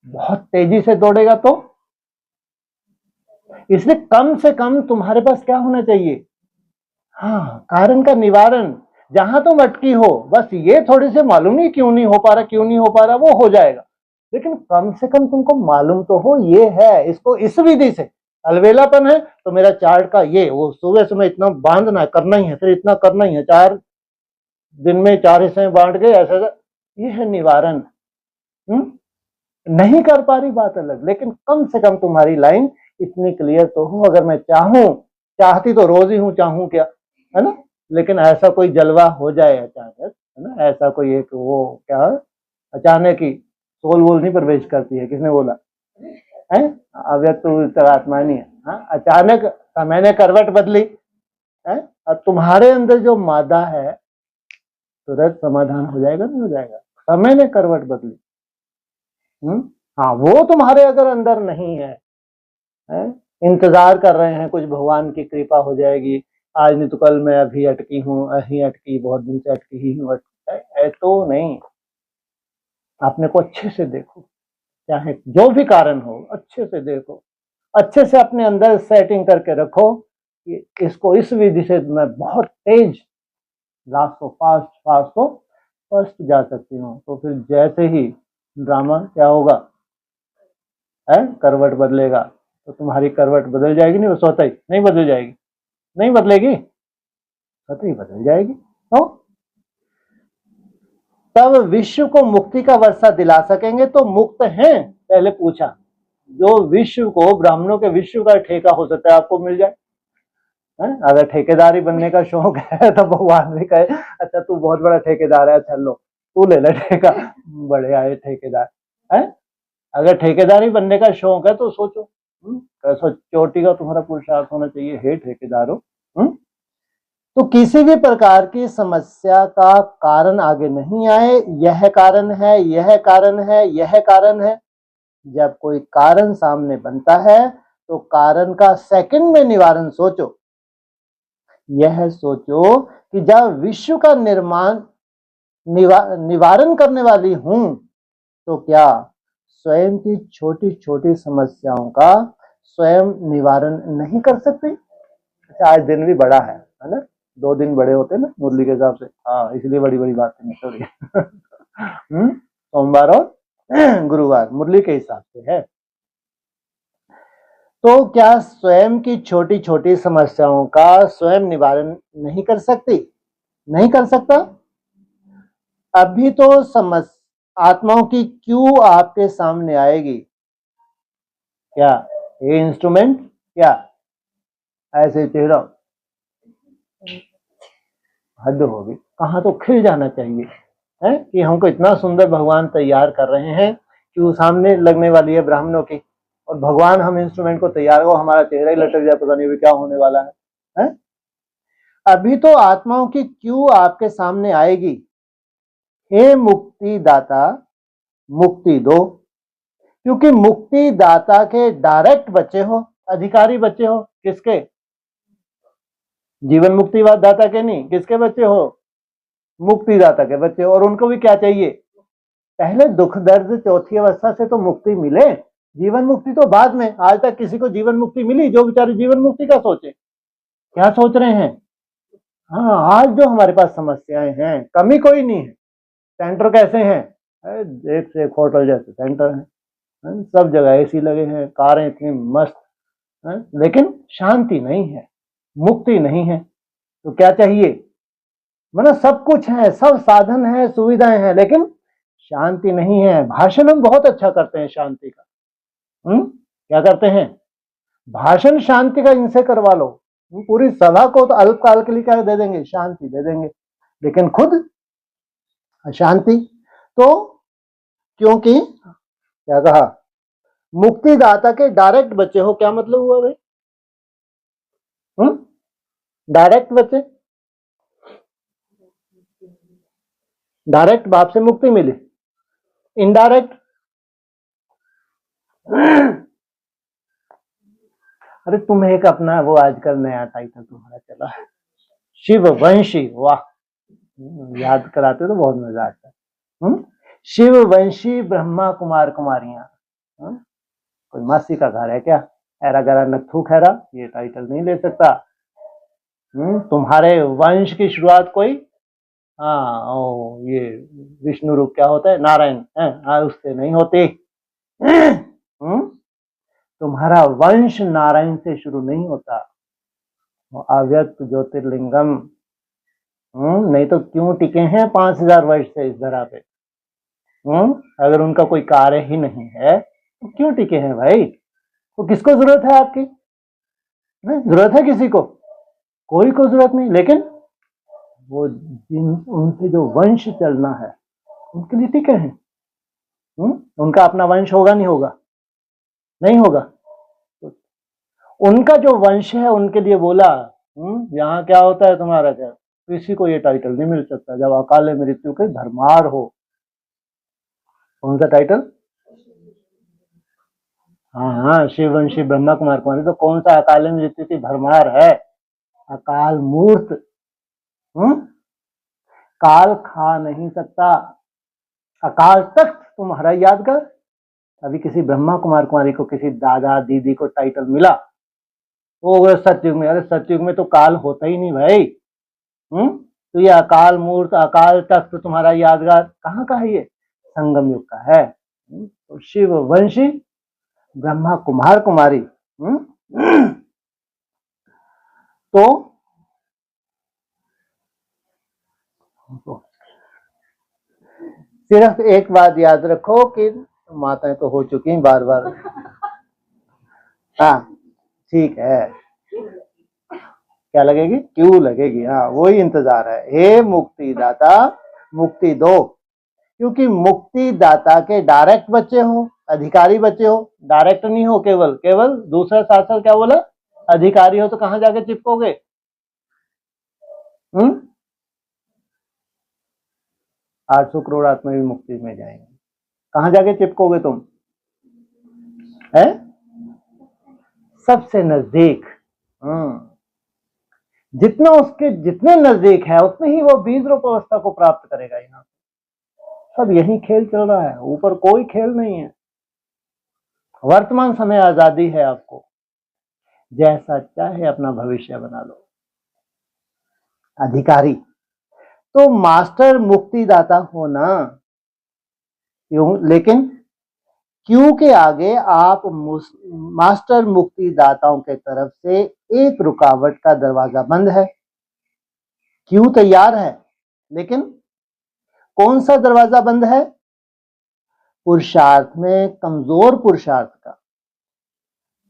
बहुत तेजी से दौड़ेगा तो? इसलिए कम से कम तुम्हारे पास क्या होना चाहिए? हाँ, कारण का निवारण। जहां तुम अटकी हो, बस ये थोड़ी से मालूम नहीं क्यों नहीं हो पा रहा, क्यों नहीं हो पा रहा, वो हो जाएगा। लेकिन कम से कम तुमको मालूम तो हो ये है, इसको इस विधि से। अलवेलापन है तो मेरा चार्ट का ये, वो सुबह सुबह इतना बांधना है, करना ही है, फिर इतना करना ही है, 4 दिन में 4 हिस्से में बांट के ऐसा, ये है निवारण। नहीं कर पा रही बात अलग, लेकिन कम से कम तुम्हारी लाइन इतनी क्लियर तो हो। अगर मैं चाहूं, चाहती तो रोज ही हूं, चाहूं क्या, है ना? लेकिन ऐसा कोई जलवा हो जाए अचानक, है ना, ऐसा कोई एक वो क्या अचानक ही सोल वोल नहीं प्रवेश करती है, किसने बोला है? अव्यक्त आत्मा नहीं है। हाँ, अचानक मैंने करवट बदली है, अब तुम्हारे अंदर जो मादा है तुरंत समाधान हो जाएगा, नहीं हो जाएगा? समय ने करवट बदली। हाँ, वो तुम्हारे अगर अंदर नहीं है, इंतजार कर रहे हैं कुछ भगवान की कृपा हो जाएगी, आज नहीं तो कल, मैं अभी अटकी हूँ, अभी अटकी, बहुत दिन से अटकी ही हूँ, तो नहीं। अपने को अच्छे से देखो, चाहे जो भी कारण हो, अच्छे से देखो, अच्छे से अपने अंदर सेटिंग करके रखो कि इसको इस विधि से मैं बहुत तेज लास्ट को फास्ट फास्ट को फर्स्ट जा सकती हूँ। तो फिर जैसे ही ड्रामा क्या होगा, है करवट बदलेगा, तो तुम्हारी करवट बदल जाएगी, नहीं वो स्वतः ही नहीं बदल जाएगी, नहीं बदलेगी, स्वतः ही बदल जाएगी। तो तब विश्व को मुक्ति का वर्षा दिला सकेंगे। तो मुक्त हैं? पहले पूछा, जो विश्व को, ब्राह्मणों के विश्व का ठेका हो सकता है आपको मिल जाए। अगर ठेकेदारी बनने का शौक है तो भगवान भी कहे अच्छा तू बहुत बड़ा ठेकेदार है, अच्छा लो तू ले ले ठेका, बड़े आए ठेकेदार है। अगर ठेकेदारी बनने का शौक है तो सोचो, कैसा चोटी का तुम्हारा पुरुषार्थ होना चाहिए, हे ठेकेदारों। तो किसी भी प्रकार की समस्या का कारण आगे नहीं आए, यह कारण है, यह कारण है, यह कारण है। जब कोई कारण सामने बनता है तो कारण का सेकंड में निवारण सोचो। यह सोचो कि जब विश्व का निवारण करने वाली हूं तो क्या स्वयं की छोटी छोटी समस्याओं का स्वयं निवारण नहीं कर सकती? अच्छा, आज दिन भी बड़ा है ना? 2 दिन बड़े होते हैं ना मुरली के हिसाब से। हाँ, इसलिए बड़ी बड़ी बातें निकल रही है। सोमवार और गुरुवार मुरली के हिसाब से है। तो क्या स्वयं की छोटी छोटी समस्याओं का स्वयं निवारण नहीं कर सकती? नहीं कर सकता? अभी तो आत्माओं की क्यों आपके सामने आएगी? क्या ये इंस्ट्रूमेंट क्या ऐसे चेहरा हद होगी। कहाँ तो खिल जाना चाहिए है कि हमको इतना सुंदर भगवान तैयार कर रहे हैं कि वो सामने लगने वाली है ब्राह्मणों की, और भगवान हम इंस्ट्रूमेंट को तैयार हो, हमारा चेहरा ही लटक जाए, पता नहीं भी क्या होने वाला है? अभी तो आत्माओं की क्यों आपके सामने आएगी? हे मुक्ति दाता, मुक्ति दो। क्योंकि मुक्ति दाता के डायरेक्ट बच्चे हो, अधिकारी बच्चे हो। किसके? जीवन मुक्ति दाता के नहीं, किसके बच्चे हो? मुक्तिदाता के बच्चे। और उनको भी क्या चाहिए? पहले दुख दर्द चौथी अवस्था से तो मुक्ति मिले, जीवन मुक्ति तो बाद में। आज तक किसी को जीवन मुक्ति मिली? जो बेचारे जीवन मुक्ति का सोचे, क्या सोच रहे हैं? हाँ, आज जो हमारे पास समस्याएं हैं, कमी कोई नहीं है। सेंटर कैसे हैं? एक से एक होटल जैसे सेंटर है, सब जगह एसी लगे हैं, कारें इतनी मस्त है, लेकिन शांति नहीं है, मुक्ति नहीं है। तो क्या चाहिए? मतलब सब कुछ है, सब साधन है, सुविधाएं हैं, लेकिन शांति नहीं है। भाषण हम बहुत अच्छा करते हैं शांति का, क्या करते हैं? भाषण शांति का इनसे करवा लो, पूरी सभा को तो अल्पकाल के लिए क्या दे देंगे? शांति दे देंगे, लेकिन खुद अशांति। तो क्योंकि क्या कहा? मुक्तिदाता के डायरेक्ट बच्चे हो। क्या मतलब हुआ भाई? डायरेक्ट बच्चे, डायरेक्ट बाप से मुक्ति मिली, इनडायरेक्ट अरे तुम्हें एक अपना वो आजकल नया टाइटल तुम्हारा चला है, शिव वंशी। वाह, याद कराते तो बहुत मजा आता है। शिव वंशी ब्रह्मा कुमार कुमारियां। कोई मासी का घर है क्या? ऐरा गरा नथु खैरा ये टाइटल नहीं ले सकता। तुम्हारे वंश की शुरुआत कोई, हाँ ओ ये विष्णु रूप क्या होता है? नारायण है, उससे नहीं होती। तुम्हारा वंश नारायण से शुरू नहीं होता। अव्यक्त ज्योतिर्लिंगम, नहीं तो क्यों टिके हैं 5000 वर्ष से इस धरा पे? अगर उनका कोई कार्य ही नहीं है तो क्यों टिके हैं भाई? तो किसको जरूरत है आपकी? जरूरत है किसी को? कोई को जरूरत नहीं, लेकिन वो उनसे जो वंश चलना है उनके लिए टिके हैं। उनका अपना वंश होगा नहीं होगा? नहीं होगा। तो उनका जो वंश है उनके लिए बोला, यहाँ क्या होता है तुम्हारा? क्या किसी को ये टाइटल नहीं मिल सकता जब अकाले मृत्यु के धर्मार हो। कौन सा टाइटल? हाँ, शिववंशी ब्रह्मा कुमार कुमारी। तो कौन सा अकाले मृत्यु की भरमार है? अकाल मूर्त। काल खा नहीं सकता। अकाल तख्त तुम्हारा याद कर। अभी किसी ब्रह्मा कुमार कुमारी को, किसी दादा दीदी को टाइटल मिला, वो सतयुग में। अरे सतयुग में तो काल होता ही नहीं भाई। तो ये अकाल मूर्त अकाल तख्त तुम्हारा यादगार कहाँ का है? ये संगम युग का है। तो शिव वंशी ब्रह्मा कुमार कुमारी। तो सिर्फ एक बात याद रखो कि माताएं तो हो चुकी हैं बार बार। हाँ ठीक है, क्या लगेगी? क्यों लगेगी? हाँ वही इंतजार है। हे मुक्ति दाता, मुक्ति दो। क्योंकि मुक्ति दाता के डायरेक्ट बच्चे हो, अधिकारी बच्चे हो। डायरेक्ट नहीं हो, केवल दूसरा शास्त्र क्या बोला? अधिकारी हो। तो कहां जाके चिपकोगे? 800 करोड़ आत्मा भी मुक्ति में जाएंगे। कहां जाके चिपकोगे तुम? है सबसे नजदीक। जितना उसके जितने नजदीक है उतने ही वो बीज रूप अवस्था को प्राप्त करेगा। यहाँ सब यही खेल चल रहा है, ऊपर कोई खेल नहीं है। वर्तमान समय आजादी है, आपको जैसा चाहे अपना भविष्य बना लो। अधिकारी तो मास्टर मुक्तिदाता होना, लेकिन क्यों के आगे आप मास्टर मुक्तिदाताओं के तरफ से एक रुकावट का दरवाजा बंद है। क्यों तैयार है, लेकिन कौन सा दरवाजा बंद है? पुरुषार्थ में कमजोर पुरुषार्थ का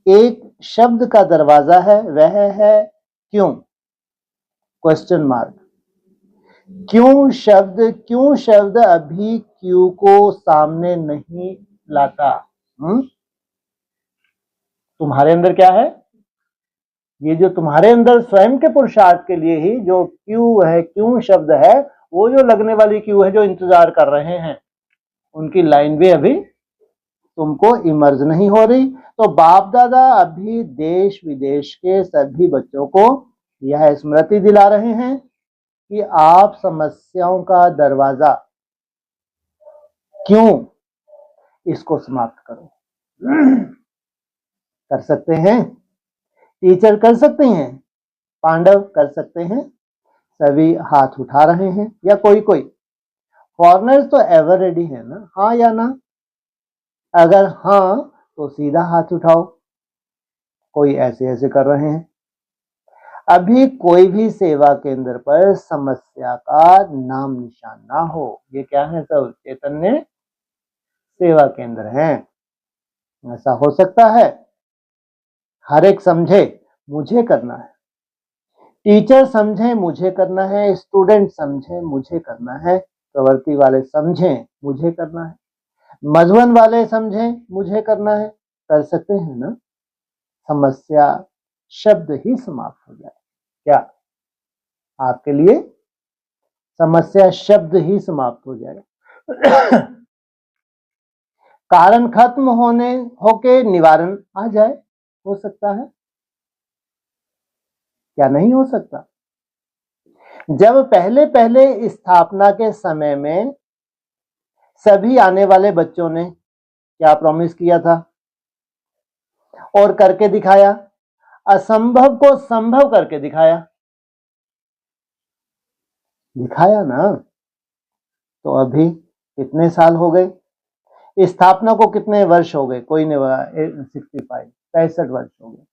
एक शब्द का दरवाजा है, वह है क्यों? Question mark. क्यों शब्द अभी क्यों को सामने नहीं लाता? तुम्हारे अंदर क्या है? ये जो तुम्हारे अंदर स्वयं के पुरुषार्थ के लिए ही जो क्यों है, क्यों शब्द है, वो जो लगने वाली क्यों है, जो इंतजार कर रहे हैं, उनकी लाइन भी अभी तुमको इमर्ज नहीं हो रही। तो बाप दादा अभी देश विदेश के सभी बच्चों को यह स्मृति दिला रहे हैं कि आप समस्याओं का दरवाजा क्यों, इसको समाप्त करो। कर सकते हैं, टीचर कर सकते हैं, पांडव कर सकते हैं, सभी हाथ उठा रहे हैं, या कोई फॉरनर्स तो एवर रेडी है ना? हाँ या ना? अगर हाँ तो सीधा हाथ उठाओ। कोई ऐसे ऐसे कर रहे हैं। अभी कोई भी सेवा केंद्र पर समस्या का नाम निशान ना हो। ये क्या है? सब चैतन्य सेवा केंद्र हैं। ऐसा हो सकता है हर एक समझे मुझे करना है, टीचर समझे मुझे करना है, स्टूडेंट समझे मुझे करना है, प्रवृत्ति वाले समझे मुझे करना है, मधुबन वाले समझे मुझे करना है। कर सकते हैं ना? समस्या शब्द ही समाप्त हो जाए। क्या आपके लिए समस्या शब्द ही समाप्त हो जाए? कारण खत्म होके निवारण आ जाए। हो सकता है? क्या नहीं हो सकता? जब पहले स्थापना के समय में सभी आने वाले बच्चों ने क्या प्रॉमिस किया था और करके दिखाया? असंभव को संभव करके दिखाया ना। तो अभी कितने साल हो गए? स्थापना को कितने वर्ष हो गए? कोई नहीं, 65 वर्ष हो गए।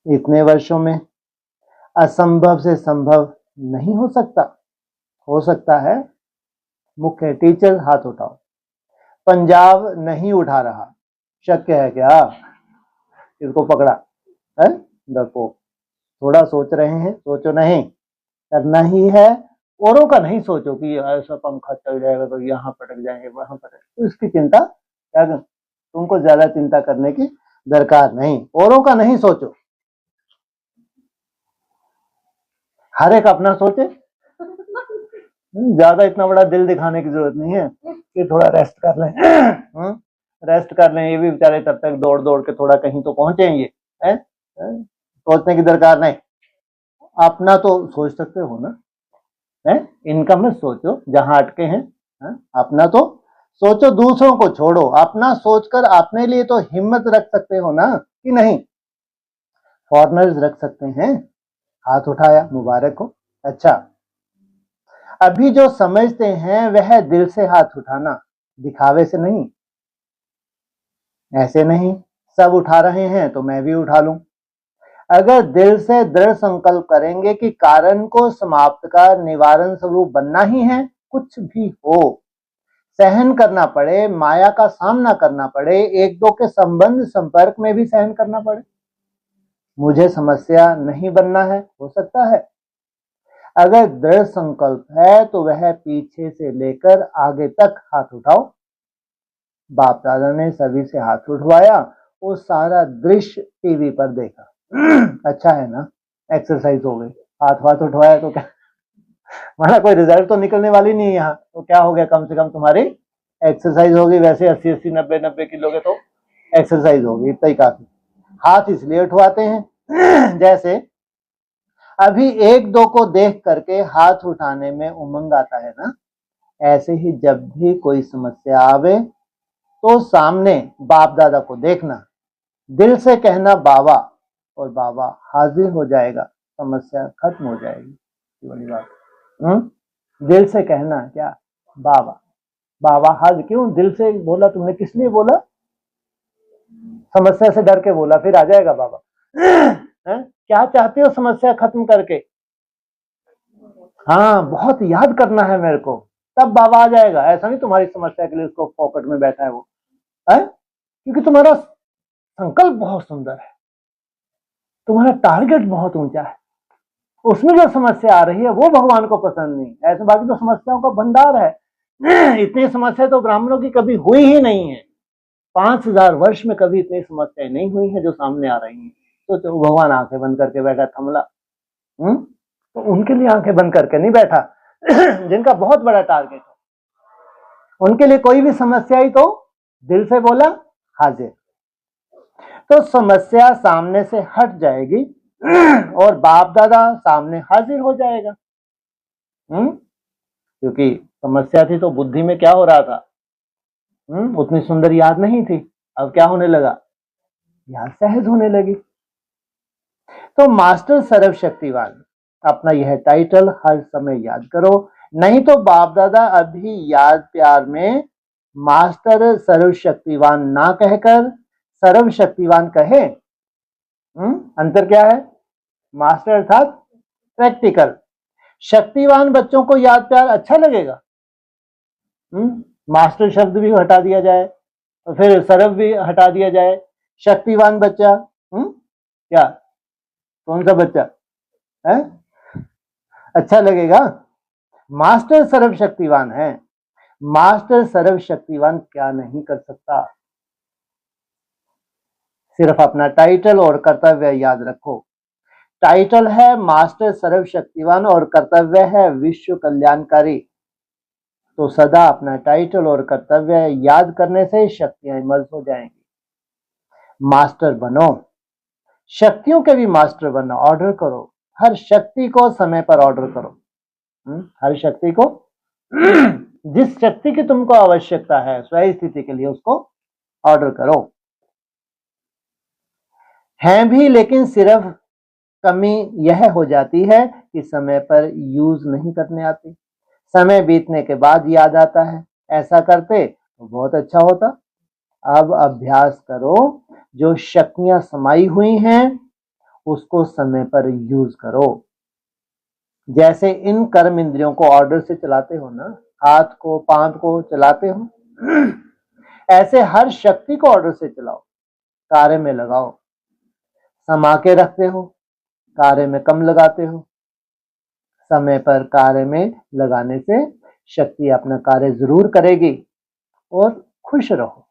इतने वर्षों में असंभव से संभव नहीं हो सकता। हो सकता है? मुख्य टीचर हाथ उठाओ। पंजाब नहीं उठा रहा, शक्य है क्या? इसको पकड़ा है, देखो थोड़ा सोच रहे हैं, सोचो नहीं, करना ही है। औरों का नहीं सोचो कि ऐसा पंखा चल जाएगा तो यहाँ पटक जाएंगे, वहां पटक, तो इसकी चिंता क्या, तुमको ज्यादा चिंता करने की दरकार नहीं। औरों का नहीं सोचो, हर एक अपना सोचे। ज्यादा इतना बड़ा दिल दिखाने की जरूरत नहीं है कि थोड़ा रेस्ट कर लें। रेस्ट कर लें, ये भी बेचारे तब तक दौड़ दौड़ के थोड़ा कहीं तो पहुंचेंगे। सोचने की दरकार नहीं। अपना तो सोच सकते हो ना, है? इनका मत सोचो जहां अटके हैं, है? अपना तो सोचो, दूसरों को छोड़ो। अपना सोचकर अपने लिए तो हिम्मत रख सकते हो ना, कि नहीं? फॉरनर्स रख सकते हैं। हाथ उठाया, मुबारक हो। अच्छा, अभी जो समझते हैं वह दिल से हाथ उठाना, दिखावे से नहीं। ऐसे नहीं सब उठा रहे हैं तो मैं भी उठा लूं। अगर दिल से दृढ़ संकल्प करेंगे कि कारण को समाप्त कर निवारण स्वरूप बनना ही है, कुछ भी हो, सहन करना पड़े, माया का सामना करना पड़े, एक दो के संबंध संपर्क में भी सहन करना पड़े, मुझे समस्या नहीं बनना है, हो सकता है। अगर दृढ़ संकल्प है तो वह पीछे से लेकर आगे तक हाथ उठाओ। बाप दादा ने सभी से हाथ उठवाया, वो सारा दृश्य टीवी पर देखा। अच्छा है ना, एक्सरसाइज हो गई। हाथ वाथ उठवाया तो क्या, हमारा कोई रिजल्ट तो निकलने वाली नहीं है यहाँ, तो क्या हो गया, कम से कम तुम्हारी एक्सरसाइज होगी। वैसे 80-80 90-90 किलो के तो एक्सरसाइज होगी, इतना ही काफी। हाथ इसलिए उठवाते हैं जैसे अभी एक दो को देख करके हाथ उठाने में उमंग आता है ना, ऐसे ही जब भी कोई समस्या आवे तो सामने बाप दादा को देखना, दिल से कहना बाबा, और बाबा हाजिर हो जाएगा, समस्या खत्म हो जाएगी। ये वाली बात दिल से कहना, क्या बाबा, बाबा हाजिर। क्यों दिल से बोला तुमने, किस लिए बोला? समस्या से डर के बोला, फिर आ जाएगा बाबा। क्या चाहते हो समस्या खत्म करके? हाँ, बहुत याद करना है मेरे को, तब बाबा आ जाएगा। ऐसा नहीं तुम्हारी समस्या के लिए उसको पॉकेट में बैठा है वो, है? क्योंकि तुम्हारा संकल्प बहुत सुंदर है, तुम्हारा टारगेट बहुत ऊंचा है, उसमें जो समस्या आ रही है वो भगवान को पसंद नहीं। ऐसे बाकी तो समस्याओं का भंडार है। इतनी समस्या तो ब्राह्मणों की कभी हुई ही नहीं है, 5000 वर्ष में कभी इतनी समस्याएं नहीं हुई है जो सामने आ रही हैं। तो भगवान आंखें बंद करके बैठा थमला, तो उनके लिए आंखें बंद करके नहीं बैठा जिनका बहुत बड़ा टारगेट है, उनके लिए कोई भी समस्या आई तो दिल से बोला हाजिर, तो समस्या सामने से हट जाएगी और बाप दादा सामने हाजिर हो जाएगा। क्योंकि समस्या थी तो बुद्धि में क्या हो रहा था, उतनी सुंदर याद नहीं थी, अब क्या होने लगा, याद सहज होने लगी। तो मास्टर सर्वशक्तिवान, अपना यह टाइटल हर समय याद करो, नहीं तो बाप दादा अभी याद प्यार में मास्टर सर्वशक्तिवान ना कहकर सर्वशक्तिवान कहे। अंतर क्या है? मास्टर अर्थात प्रैक्टिकल, शक्तिवान बच्चों को याद प्यार अच्छा लगेगा। मास्टर शब्द भी हटा दिया जाए तो फिर सर्व भी हटा दिया जाए, शक्तिवान बच्चा, क्या कौन सा बच्चा है अच्छा लगेगा? मास्टर सर्वशक्तिवान है, मास्टर सर्वशक्तिवान क्या नहीं कर सकता? सिर्फ अपना टाइटल और कर्तव्य याद रखो। टाइटल है मास्टर सर्वशक्तिवान और कर्तव्य है विश्व कल्याणकारी, तो सदा अपना टाइटल और कर्तव्य याद करने से शक्तियां इमर्ज हो जाएंगी। मास्टर बनो, शक्तियों के भी मास्टर बनो, ऑर्डर करो, हर शक्ति को समय पर ऑर्डर करो। हर शक्ति को जिस शक्ति की तुमको आवश्यकता है स्वयं स्थिति के लिए उसको ऑर्डर करो। है भी, लेकिन सिर्फ कमी यह हो जाती है कि समय पर यूज नहीं करने आती, समय बीतने के बाद याद आता है, ऐसा करते तो बहुत अच्छा होता। अब अभ्यास करो, जो शक्तियां समाई हुई हैं उसको समय पर यूज करो। जैसे इन कर्म इंद्रियों को ऑर्डर से चलाते हो ना, हाथ को पांव को चलाते हो, ऐसे हर शक्ति को ऑर्डर से चलाओ, कार्य में लगाओ। समा के रखते हो, कार्य में कम लगाते हो। समय पर कार्य में लगाने से शक्ति अपना कार्य जरूर करेगी और खुश रहो।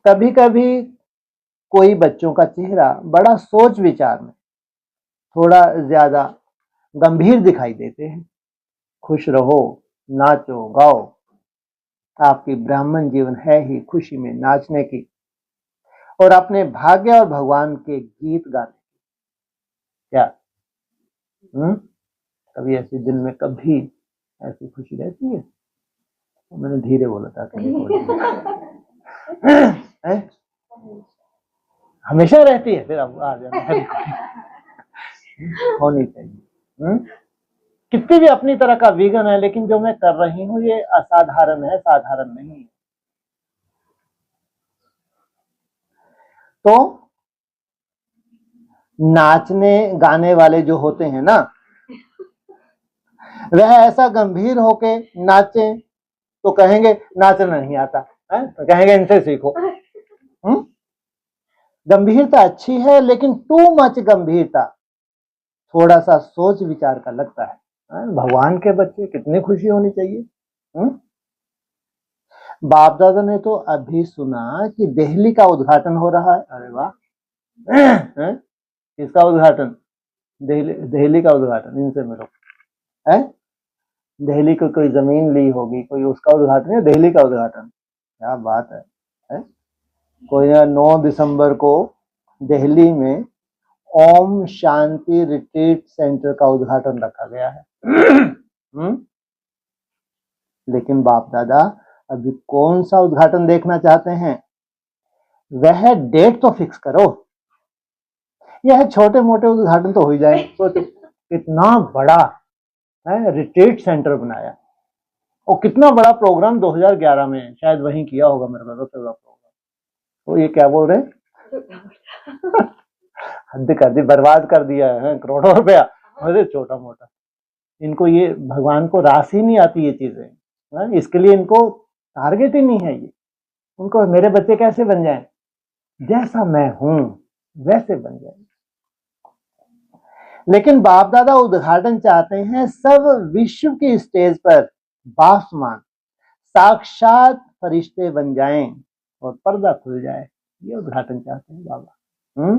कभी कभी कोई बच्चों का चेहरा बड़ा सोच विचार में थोड़ा ज्यादा गंभीर दिखाई देते हैं, खुश रहो, नाचो गाओ, आपकी ब्राह्मण जीवन है ही खुशी में नाचने की और अपने भाग्य और भगवान के गीत गाने की। क्या कभी ऐसे दिल में कभी ऐसी खुशी रहती है? तो मैंने धीरे बोला था हमेशा रहती है, फिर अब आ जाना होनी चाहिए। कितनी भी अपनी तरह का विघन है, लेकिन जो मैं कर रही हूँ ये असाधारण है, साधारण नहीं है। तो नाचने गाने वाले जो होते हैं ना, वह ऐसा गंभीर होके नाचे तो कहेंगे नाचना नहीं आता है, तो कहेंगे इनसे सीखो। गंभीरता अच्छी है, लेकिन टू मच गंभीरता थोड़ा सा सोच विचार का लगता है। भगवान के बच्चे कितनी खुशी होनी चाहिए। बाप दादा ने तो अभी सुना कि दिल्ली का उद्घाटन हो रहा है। अरे वाह, किसका उद्घाटन? दिल्ली का उद्घाटन, इनसे मिलो है। दिल्ली को कोई जमीन ली होगी, कोई उसका उद्घाटन है, दिल्ली का उद्घाटन, क्या बात है? कोई 9 दिसंबर को दिल्ली में ओम शांति रिट्रीट सेंटर का उद्घाटन रखा गया है। लेकिन बाप दादा अभी कौन सा उद्घाटन देखना चाहते हैं, वह डेट तो फिक्स करो। यह छोटे मोटे उद्घाटन तो हो ही जाए। तो कितना बड़ा है रिट्रीट सेंटर बनाया, और कितना बड़ा प्रोग्राम 2011 में शायद वहीं किया होगा मेरे को, सबसे बड़ा प्रोग्राम। तो ये क्या बोल रहे हैं? हद कर दी, बर्बाद कर दिया है करोड़ों रुपया। अरे छोटा मोटा, इनको ये भगवान को रास ही नहीं आती ये चीजें, इसके लिए इनको टारगेट ही नहीं है ये। उनको मेरे बच्चे कैसे बन जाएं, जैसा मैं हूं वैसे बन जाए। लेकिन बाप दादा उद्घाटन चाहते हैं सब विश्व की स्टेज पर बासमान साक्षात फरिश्ते बन जाएं और पर्दा खुल जाए। ये उद्घाटन चाहते हैं बाबा।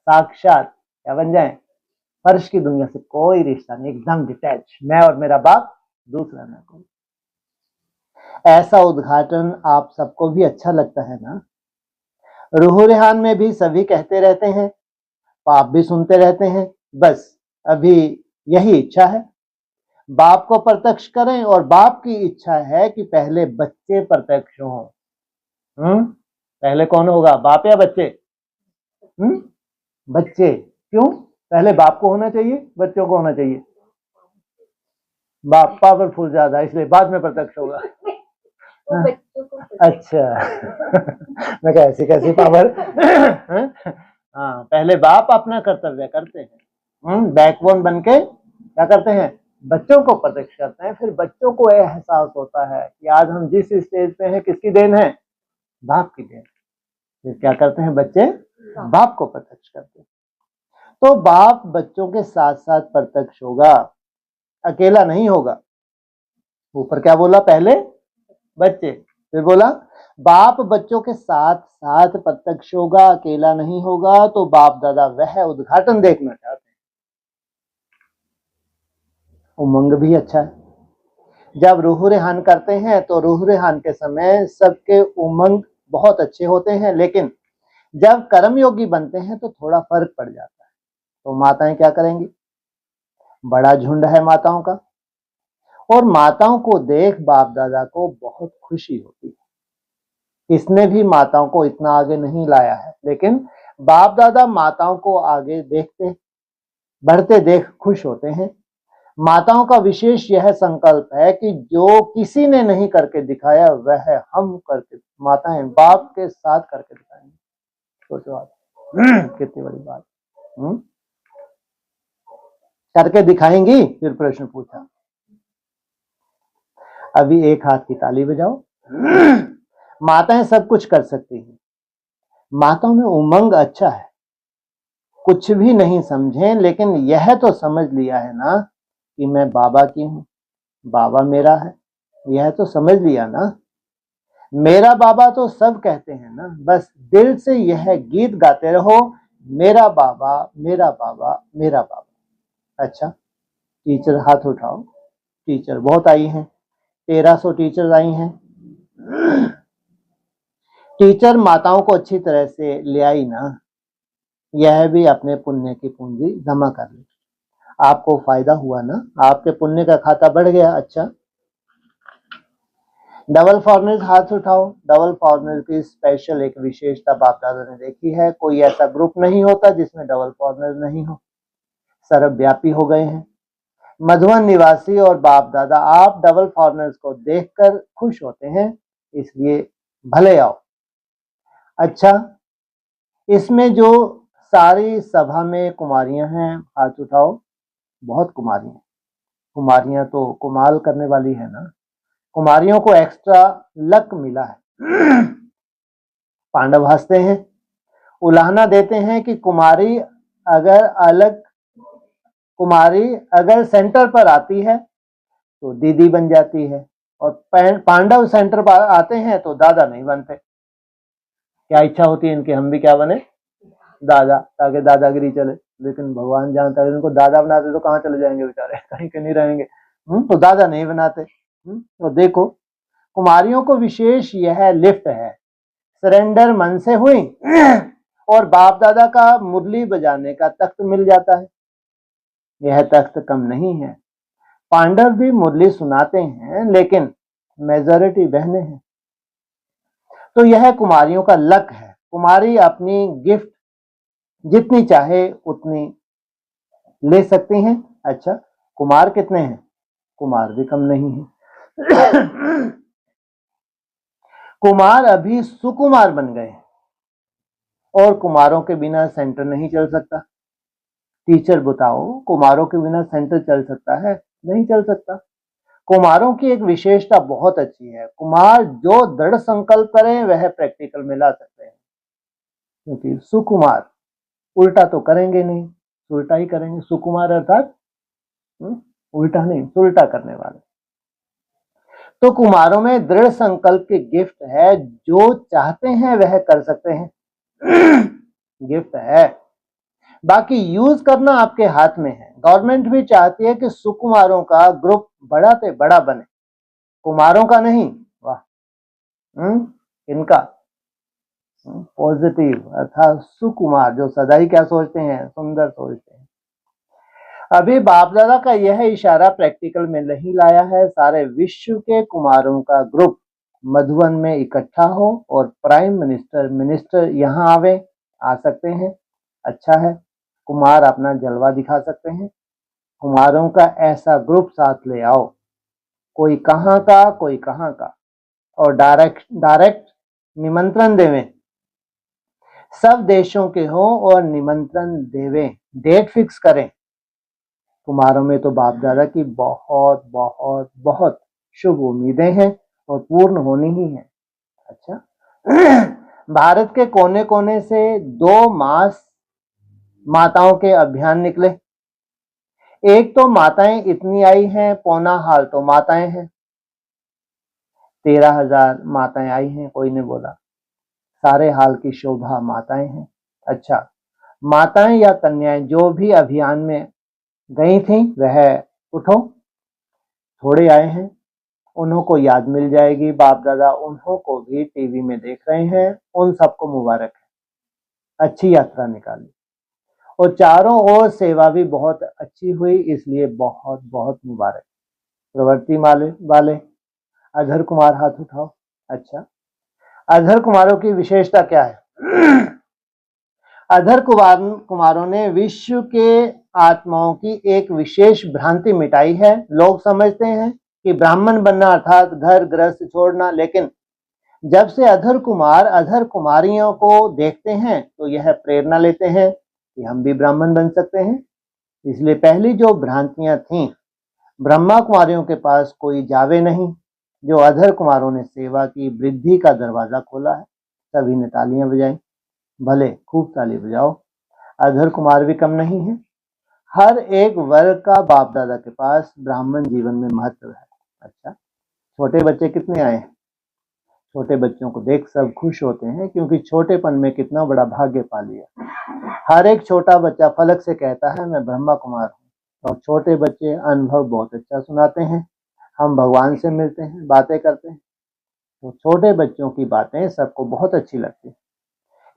साक्षात क्या बन जाएं, फर्श की दुनिया से कोई रिश्ता नहीं, एकदम डिटैच, मैं और मेरा बाप, दूसरा ना कोई। ऐसा उद्घाटन आप सबको भी अच्छा लगता है ना? रूह रेहान में भी सभी कहते रहते हैं, आप भी सुनते रहते हैं, बस अभी यही इच्छा है, बाप को प्रत्यक्ष करें। और बाप की इच्छा है कि पहले बच्चे प्रत्यक्ष हों। पहले कौन होगा, बाप या बच्चे? बच्चे। क्यों? पहले बाप को होना चाहिए, बच्चों को होना चाहिए? बाप पावरफुल ज्यादा, इसलिए बाद में प्रत्यक्ष होगा। अच्छा। मैं कैसी कैसी पावर। हाँ, पहले बाप अपना कर्तव्य करते हैं, बैकबोन बन के क्या करते हैं, बच्चों को प्रत्यक्ष करते हैं। फिर बच्चों को यह एहसास होता है कि आज हम जिस स्टेज पे हैं किसकी देन है, बाप की देन। फिर क्या करते हैं बच्चे, बाप को प्रत्यक्ष करते हैं। तो बाप बच्चों के साथ साथ प्रत्यक्ष होगा, अकेला नहीं होगा। ऊपर क्या बोला, पहले बच्चे, फिर बोला बाप बच्चों के साथ साथ प्रत्यक्ष होगा, अकेला नहीं होगा। तो बाप दादा वह उद्घाटन देखना चाहते हैं। उमंग भी अच्छा है। जब रूह रेहान करते हैं तो रूह रेहान के समय सबके उमंग बहुत अच्छे होते हैं, लेकिन जब कर्मयोगी बनते हैं तो थोड़ा फर्क पड़ जाता है। तो माताएं क्या करेंगी, बड़ा झुंड है माताओं का, और माताओं को देख बाप दादा को बहुत खुशी होती है। इसने भी माताओं को इतना आगे नहीं लाया है, लेकिन बाप दादा माताओं को आगे देखते बढ़ते देख खुश होते हैं। माताओं का विशेष यह संकल्प है कि जो किसी ने नहीं करके दिखाया वह हम करके, माताएं बाप के साथ करके दिखाएंगे। सोचो आप, कितनी बड़ी बात। करके दिखाएंगी। फिर प्रश्न पूछा, अभी एक हाथ की ताली बजाओ। माताएं सब कुछ कर सकती हैं, माताओं में उमंग अच्छा है, कुछ भी नहीं समझें, लेकिन यह तो समझ लिया है ना कि मैं बाबा की हूं, बाबा मेरा है, यह तो समझ लिया ना। मेरा बाबा तो सब कहते हैं ना, बस दिल से यह गीत गाते रहो, मेरा बाबा मेरा बाबा मेरा बाबा। अच्छा, टीचर हाथ उठाओ। टीचर बहुत आई हैं, 1300 टीचर्स आई हैं। टीचर माताओं को अच्छी तरह से ले आई ना, यह भी अपने पुण्य की पूंजी जमा कर ली। आपको फायदा हुआ ना, आपके पुण्य का खाता बढ़ गया। अच्छा, डबल फॉरनर्स हाथ उठाओ। डबल फॉरनर की स्पेशल एक विशेषता बाप दादा ने देखी है, कोई ऐसा ग्रुप नहीं होता जिसमें डबल फॉरनर नहीं हो, सर्वव्यापी हो गए हैं। मधुबन निवासी और बाप दादा आप डबल फॉरनर्स को देखकर खुश होते हैं, इसलिए भले आओ। अच्छा, इसमें जो सारी सभा में कुमारियां हैं हाथ उठाओ। बहुत कुमारियां, कुमारियां तो कुमाल करने वाली है ना, कुमारियों को एक्स्ट्रा लक मिला है। पांडव हंसते हैं, उलाहना देते हैं कि कुमारी अगर सेंटर पर आती है तो दीदी बन जाती है, और पांडव सेंटर पर आते हैं तो दादा नहीं बनते। क्या इच्छा होती है इनकी, हम भी क्या बने, दादा, ताकि दादागिरी चले। लेकिन भगवान जानता है, उनको दादा बनाते तो कहाँ चले जाएंगे बेचारे, कहीं के नहीं रहेंगे। तो दादा नहीं बनाते। तो देखो, कुमारियों को विशेष यह लिफ्ट है, सरेंडर मन से हुई और बाप दादा का मुरली बजाने का तख्त मिल जाता है। यह तख्त कम नहीं है, पांडव भी मुरली सुनाते हैं, लेकिन मेजॉरिटी बहनें हैं। तो यह कुमारियों का लक है। कुमारी अपनी गिफ्ट जितनी चाहे उतनी ले सकती हैं। अच्छा, कुमार कितने हैं? कुमार भी कम नहीं है। कुमार अभी सुकुमार बन गए, और कुमारों के बिना सेंटर नहीं चल सकता। टीचर बताओ, कुमारों के बिना सेंटर चल सकता है? नहीं चल सकता। कुमारों की एक विशेषता बहुत अच्छी है, कुमार जो दृढ़ संकल्प करें वह प्रैक्टिकल में ला सकते हैं, क्योंकि सुकुमार उल्टा तो करेंगे नहीं, उल्टा ही करेंगे। सुकुमार अर्थात उल्टा नहीं, उल्टा करने वाले। तो कुमारों में दृढ़ संकल्प की गिफ्ट है, जो चाहते हैं वह कर सकते हैं। गिफ्ट है, बाकी यूज करना आपके हाथ में है। गवर्नमेंट भी चाहती है कि सुकुमारों का ग्रुप बड़ा से बड़ा बने, कुमारों का नहीं। वाह, इनका पॉजिटिव अर्थात सुकुमार, जो सदा ही क्या सोचते हैं? सुंदर सोचते हैं। अभी बाप दादा का यह इशारा प्रैक्टिकल में नहीं लाया है। सारे विश्व के कुमारों का ग्रुप मधुबन में इकट्ठा हो और प्राइम मिनिस्टर यहाँ आ सकते हैं। अच्छा है, कुमार अपना जलवा दिखा सकते हैं। कुमारों का ऐसा ग्रुप साथ ले आओ, कोई कहाँ का कोई कहाँ का, और डायरेक्ट निमंत्रण देवें। सब देशों के हो और निमंत्रण देवें, डेट फिक्स करें। कुमारों में तो बाप दादा की बहुत बहुत बहुत शुभ उम्मीदें हैं और पूर्ण होनी ही है। अच्छा, भारत के कोने कोने से 2 मास माताओं के अभियान निकले। एक तो माताएं इतनी आई हैं, पौना हाल तो माताएं हैं। 13,000 माताएं आई हैं, कोई ने बोला। सारे हाल की शोभा माताएं हैं। अच्छा, माताएं या कन्याएं जो भी अभियान में गई थी वह उठो, थोड़े आए हैं, उन्हों को याद मिल जाएगी। बाप दादा उन्हों को भी टीवी में देख रहे हैं, उन सबको मुबारक है। अच्छी यात्रा निकाली और चारों ओर सेवा भी बहुत अच्छी हुई, इसलिए बहुत बहुत मुबारक। प्रवृत्ति वाले अधर कुमार हाथ उठाओ। अच्छा, अधर कुमारों की विशेषता क्या है? अधर कुमारों ने विश्व के आत्माओं की एक विशेष भ्रांति मिटाई है। लोग समझते हैं कि ब्राह्मण बनना अर्थात घर गृहस्थ छोड़ना, लेकिन जब से अधर कुमार अधर कुमारियों को देखते हैं तो यह प्रेरणा लेते हैं कि हम भी ब्राह्मण बन सकते हैं। इसलिए पहली जो भ्रांतियां थीं, ब्रह्मा कुमारियों के पास कोई जावे नहीं। जो अधर कुमारों ने सेवा की, वृद्धि का दरवाजा खोला है। सभी ने तालियां बजाई, भले खूब ताली बजाओ। अधर कुमार भी कम नहीं है। हर एक वर्ग का बाप दादा के पास ब्राह्मण जीवन में महत्व है। अच्छा, छोटे बच्चे कितने आए हैं? छोटे बच्चों को देख सब खुश होते हैं, क्योंकि छोटेपन में कितना बड़ा भाग्य पा लिया। हर एक छोटा बच्चा फलक से कहता है मैं ब्रह्मा कुमार हूँ, और छोटे बच्चे अनुभव बहुत अच्छा सुनाते हैं। हम भगवान से मिलते हैं, बातें करते हैं, तो छोटे बच्चों की बातें सबको बहुत अच्छी लगती है।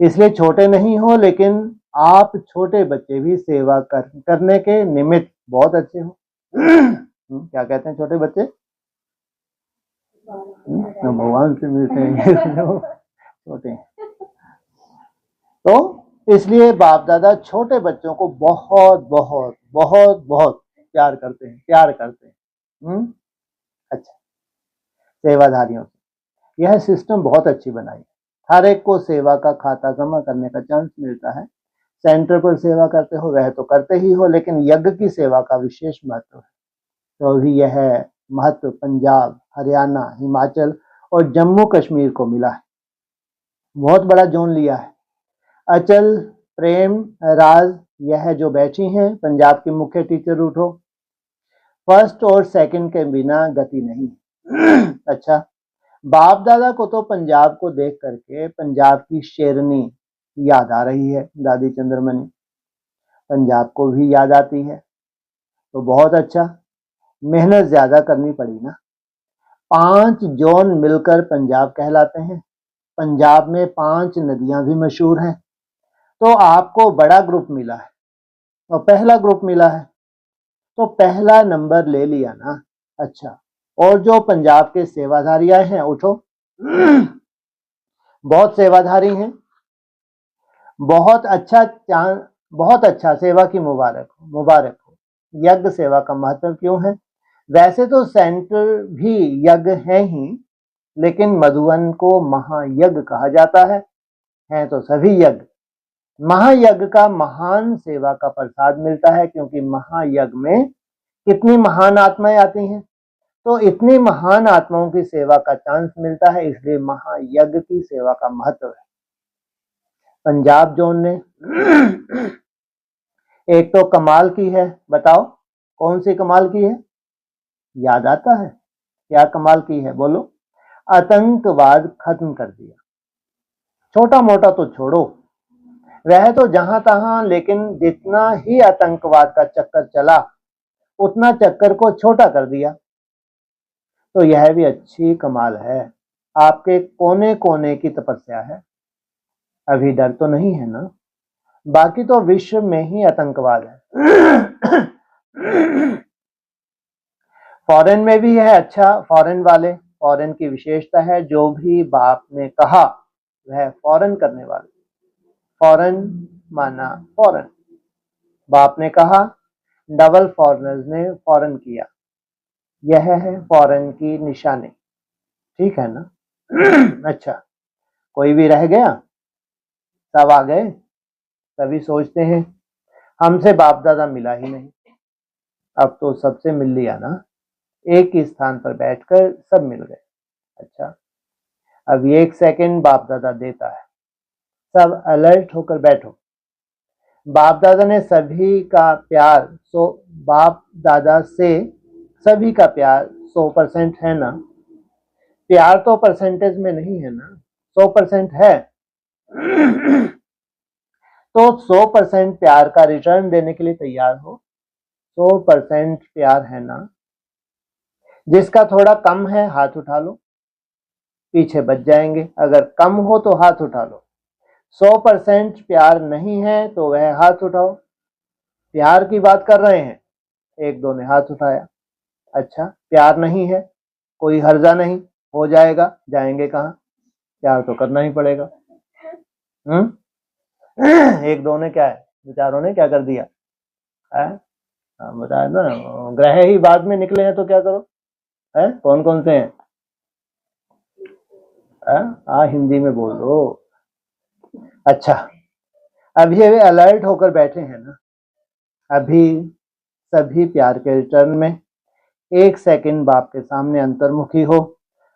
इसलिए छोटे नहीं हो, लेकिन आप छोटे बच्चे भी सेवा करने के निमित्त बहुत अच्छे हो। क्या कहते हैं छोटे बच्चे? भगवान से मिलते हैं। छोटे हैं, तो इसलिए बाप दादा छोटे बच्चों को बहुत बहुत बहुत बहुत प्यार करते हैं। अच्छा, सेवाधारियों से यह सिस्टम बहुत अच्छी बनाई। हर एक को सेवा का खाता जमा करने का चांस मिलता है। सेंटर पर सेवा करते हो वह तो करते ही हो, लेकिन यज्ञ की सेवा का विशेष महत्व है। तो अभी यह महत्व पंजाब, हरियाणा, हिमाचल और जम्मू कश्मीर को मिला है। बहुत बड़ा जोन लिया है। अचल, प्रेम, राज, यह जो बैठी हैं पंजाब की मुख्य टीचर, उठो। फर्स्ट और सेकंड के बिना गति नहीं। अच्छा, बाप दादा को तो पंजाब को देख करके पंजाब की शेरनी याद आ रही है, दादी चंद्रमणि। पंजाब को भी याद आती है। तो बहुत अच्छा, मेहनत ज्यादा करनी पड़ी ना। 5 जोन मिलकर पंजाब कहलाते हैं। पंजाब में 5 नदियां भी मशहूर हैं। तो आपको बड़ा ग्रुप मिला है और पहला ग्रुप मिला है, तो पहला नंबर ले लिया ना। अच्छा, और जो पंजाब के सेवाधारी आए हैं, उठो। बहुत सेवाधारी हैं, बहुत अच्छा, सेवा की मुबारक हो। यज्ञ सेवा का महत्व क्यों है? वैसे तो सेंटर भी यज्ञ है ही, लेकिन मधुवन को महायज्ञ कहा जाता है तो सभी यज्ञ। महायज्ञ का महान सेवा का प्रसाद मिलता है, क्योंकि महायज्ञ में कितनी महान आत्माएं आती हैं, तो इतनी महान आत्माओं की सेवा का चांस मिलता है, इसलिए महायज्ञ की सेवा का महत्व है। पंजाब जोन ने एक तो कमाल की है, बताओ कौन सी कमाल की है? याद आता है क्या कमाल की है? बोलो। आतंकवाद खत्म कर दिया। छोटा मोटा तो छोड़ो, वह तो जहां तहां, लेकिन जितना ही आतंकवाद का चक्कर चला उतना चक्कर को छोटा कर दिया। तो यह भी अच्छी कमाल है। आपके कोने कोने की तपस्या है। अभी डर तो नहीं है ना? बाकी तो विश्व में ही आतंकवाद है। फॉरेन में भी है। अच्छा, फॉरेन की विशेषता है, जो भी बाप ने कहा वह फॉरेन करने वाले। फॉरेन माना फॉरेन, बाप ने कहा, डबल फॉरेनर्स ने फॉरेन किया। यह है फॉरेन की निशानी, ठीक है ना? अच्छा, कोई भी रह गया? सब आ गए? सभी सोचते हैं हमसे बाप दादा मिला ही नहीं। अब तो सबसे मिल लिया ना, एक ही स्थान पर बैठकर सब मिल गए। अच्छा, अब 1 सेकंड बाप दादा देता है, सब अलर्ट होकर बैठो। बाप दादा ने सभी का प्यार, बाप दादा से सभी का प्यार 100% है ना? प्यार तो परसेंटेज में नहीं है ना, 100% है। तो 100% प्यार का रिटर्न देने के लिए तैयार हो? 100% प्यार है ना? जिसका थोड़ा कम है हाथ उठा लो, पीछे बच जाएंगे। अगर कम हो तो हाथ उठा लो। 100% प्यार नहीं है तो वह हाथ उठाओ। प्यार की बात कर रहे हैं, 1-2 ने हाथ उठाया। अच्छा, प्यार नहीं है, कोई हर्जा नहीं, हो जाएगा। जाएंगे कहाँ? प्यार तो करना ही पड़ेगा। 1-2 ने क्या है, बेचारों ने क्या कर दिया है? बताया ना, ग्रह ही बाद में निकले हैं तो क्या करो है? कौन कौन से हैं? हिंदी में बोल दो। अच्छा, अभी वे अलर्ट होकर बैठे हैं ना। अभी सभी प्यार के रिटर्न में 1 सेकंड बाप के सामने अंतर्मुखी हो।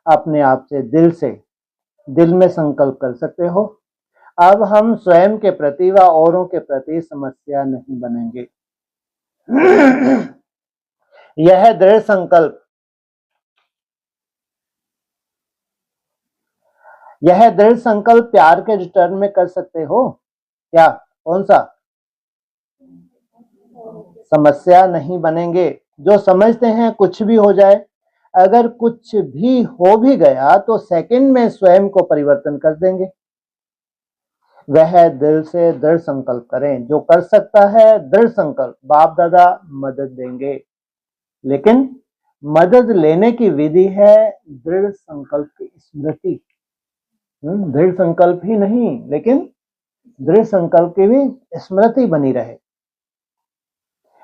अपने आप से दिल में संकल्प कर सकते हो, अब हम स्वयं के प्रति व औरों के प्रति समस्या नहीं बनेंगे। यह दृढ़ संकल्प प्यार के रिटर्न में कर सकते हो क्या? कौन सा? समस्या नहीं बनेंगे। जो समझते हैं कुछ भी हो जाए, अगर कुछ भी हो भी गया तो सेकंड में स्वयं को परिवर्तन कर देंगे। वह दिल से दृढ़ संकल्प करें। जो कर सकता है दृढ़ संकल्प, बाप दादा मदद देंगे। लेकिन मदद लेने की विधि है दृढ़ संकल्प की स्मृति। दृढ़ संकल्प ही नहीं, लेकिन दृढ़ संकल्प की भी स्मृति बनी रहे।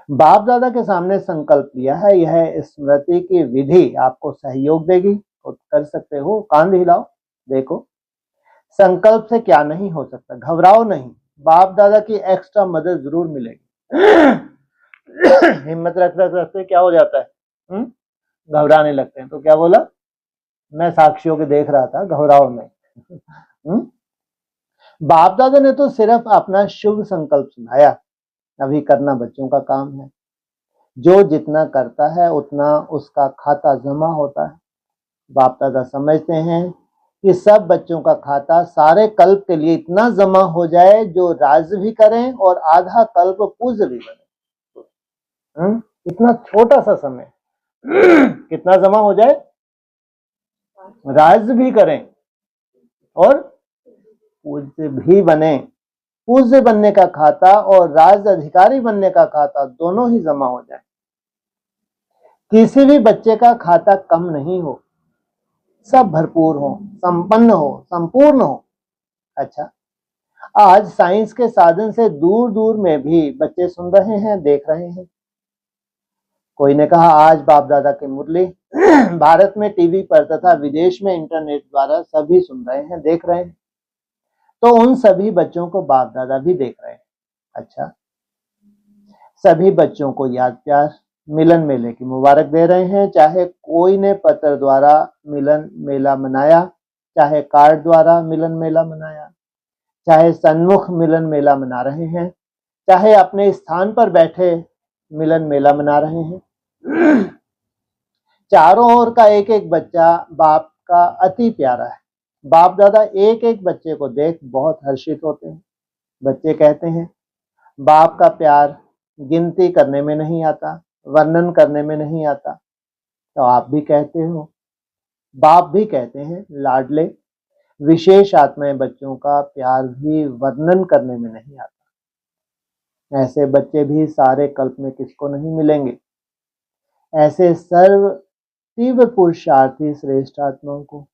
बाप दादा के सामने संकल्प लिया है, यह स्मृति की विधि आपको सहयोग देगी। तो कर सकते हो, कान हिलाओ, देखो संकल्प से क्या नहीं हो सकता। घबराओ नहीं, बाप दादा की एक्स्ट्रा मदद जरूर मिलेगी। हिम्मत रखते क्या हो जाता है? घबराने लगते हैं। तो क्या बोला? मैं साक्षियों के देख रहा था, घबराओ नहीं। बाप दादा ने तो सिर्फ अपना शुभ संकल्प सुनाया, अभी करना बच्चों का काम है। जो जितना करता है उतना उसका खाता जमा होता है। बाप दादा समझते हैं कि सब बच्चों का खाता सारे कल्प के लिए इतना जमा हो जाए जो राज भी करें और आधा कल्प पूज्य भी बने। इतना छोटा सा समय कितना जमा हो जाए, राज भी करें और पूज्य भी बने। पूज्य बनने का खाता और राज अधिकारी बनने का खाता दोनों ही जमा हो जाए। किसी भी बच्चे का खाता कम नहीं हो, सब भरपूर हो, संपन्न हो, संपूर्ण हो। अच्छा, आज साइंस के साधन से दूर दूर में भी बच्चे सुन रहे हैं, देख रहे हैं। कोई ने कहा आज बाप दादा की मुरली भारत में टीवी पर तथा विदेश में इंटरनेट द्वारा सभी सुन रहे हैं, देख रहे हैं। तो उन सभी बच्चों को बाप दादा भी देख रहे हैं। अच्छा, सभी बच्चों को याद प्यार मिलन मेले की मुबारक दे रहे हैं। चाहे कोई ने पत्र द्वारा मिलन मेला मनाया, चाहे कार्ड द्वारा मिलन मेला मनाया, चाहे सन्मुख मिलन मेला मना रहे हैं, चाहे अपने स्थान पर बैठे मिलन मेला मना रहे हैं। चारों ओर का एक एक बच्चा बाप का अति प्यारा है। बाप दादा एक एक बच्चे को देख बहुत हर्षित होते हैं। बच्चे कहते हैं बाप का प्यार गिनती करने में नहीं आता, वर्णन करने में नहीं आता। तो आप भी कहते हो, बाप भी कहते हैं लाडले विशेष आत्माएं बच्चों का प्यार भी वर्णन करने में नहीं आता। ऐसे बच्चे भी सारे कल्प में किसको नहीं मिलेंगे। ऐसे सर्व तीव्र पुरुषार्थी श्रेष्ठ आत्माओं को,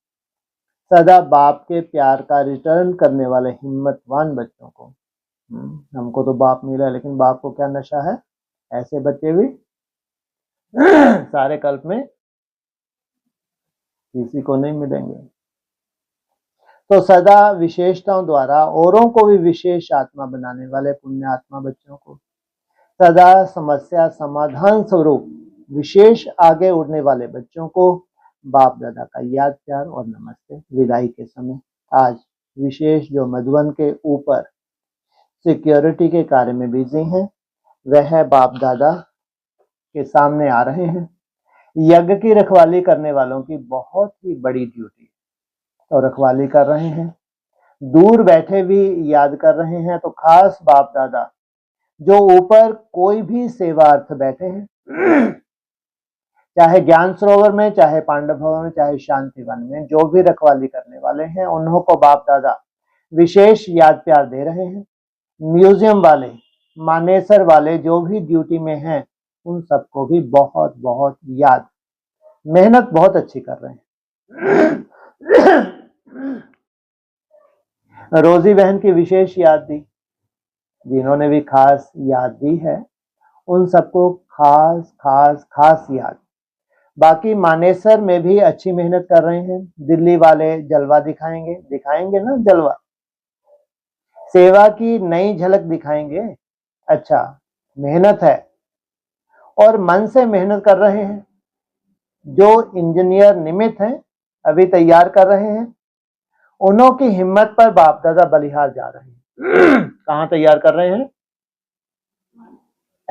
सदा बाप के प्यार का रिटर्न करने वाले हिम्मतवान बच्चों को। हमको तो बाप मिला, लेकिन बाप को क्या नशा है। ऐसे बच्चे भी सारे कल्प में किसी को नहीं मिलेंगे। तो सदा विशेषताओं द्वारा औरों को भी विशेष आत्मा बनाने वाले पुण्य आत्मा बच्चों को, सदा समस्या समाधान स्वरूप विशेष आगे उड़ने वाले बच्चों को बाप दादा का याद प्यार और नमस्ते। विदाई के समय आज विशेष जो मधुबन के ऊपर सिक्योरिटी के कार्य में बिजी हैं, वह बाप दादा के सामने आ रहे हैं। यज्ञ की रखवाली करने वालों की बहुत ही बड़ी ड्यूटी, तो रखवाली कर रहे हैं। दूर बैठे भी याद कर रहे हैं। तो खास बाप दादा जो ऊपर कोई भी सेवार्थ बैठे हैं, चाहे ज्ञान सरोवर में, चाहे पांडव भवन में, चाहे शांति वन में, जो भी रखवाली करने वाले हैं उन्हों को बाप दादा विशेष याद प्यार दे रहे हैं। म्यूजियम वाले, मानेसर वाले जो भी ड्यूटी में हैं, उन सबको भी बहुत बहुत याद, मेहनत बहुत अच्छी कर रहे हैं। रोजी बहन की विशेष याद दी, जिन्होंने भी खास याद दी है उन सबको खास खास खास याद। बाकी मानेसर में भी अच्छी मेहनत कर रहे हैं। दिल्ली वाले जलवा दिखाएंगे ना जलवा, सेवा की नई झलक दिखाएंगे। अच्छा, मेहनत है और मन से मेहनत कर रहे हैं। जो इंजीनियर निमित्त हैं, अभी तैयार कर रहे हैं, उन्हों की हिम्मत पर बाप दादा बलिहार जा रहे हैं। कहाँ तैयार कर रहे हैं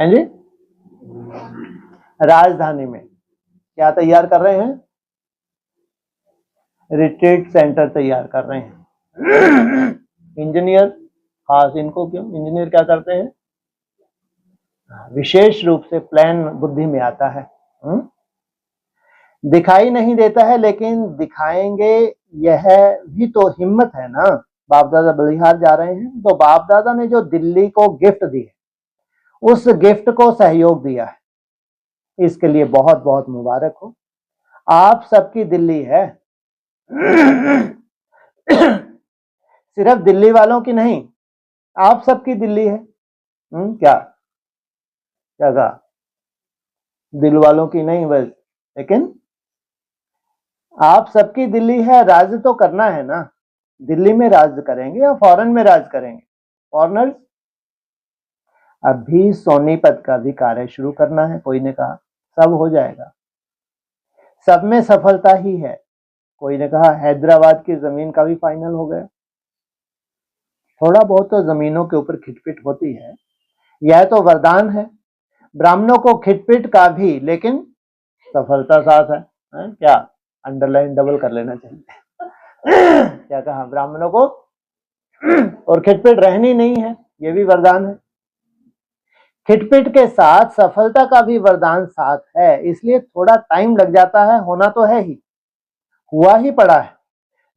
जी? राजधानी में। क्या तैयार कर रहे हैं? रिट्रीट सेंटर तैयार कर रहे हैं। इंजीनियर खास, इनको क्यों? इंजीनियर क्या करते हैं? विशेष रूप से प्लान बुद्धि में आता है। दिखाई नहीं देता है लेकिन दिखाएंगे, यह भी तो हिम्मत है ना। बाप दादा बलिहार जा रहे हैं, तो बाप दादा ने जो दिल्ली को गिफ्ट दी है, उस गिफ्ट को सहयोग दिया है, इसके लिए बहुत बहुत मुबारक हो। आप सबकी दिल्ली है। सिर्फ दिल्ली वालों की नहीं, आप सबकी दिल्ली है। क्या क्या कहा? दिल वालों की नहीं बस, लेकिन आप सबकी दिल्ली है। राज तो करना है ना। दिल्ली में राज करेंगे या फॉरेन में राज करेंगे? फॉरेनर्स। अभी सोनीपत का भी कार्य शुरू करना है। कोई ने कहा सब हो जाएगा, सब में सफलता ही है। कोई ने कहा हैदराबाद की जमीन का भी फाइनल हो गया। थोड़ा बहुत तो जमीनों के ऊपर खिटपिट होती है, यह तो वरदान है ब्राह्मणों को खिटपिट का भी, लेकिन सफलता साथ है। क्या अंडरलाइन डबल कर लेना चाहिए। क्या कहा ब्राह्मणों को, और खिटपिट रहनी नहीं है, ये भी वरदान है। खिटपिट के साथ सफलता का भी वरदान साथ है, इसलिए थोड़ा टाइम लग जाता है, होना तो है ही, हुआ ही पड़ा है।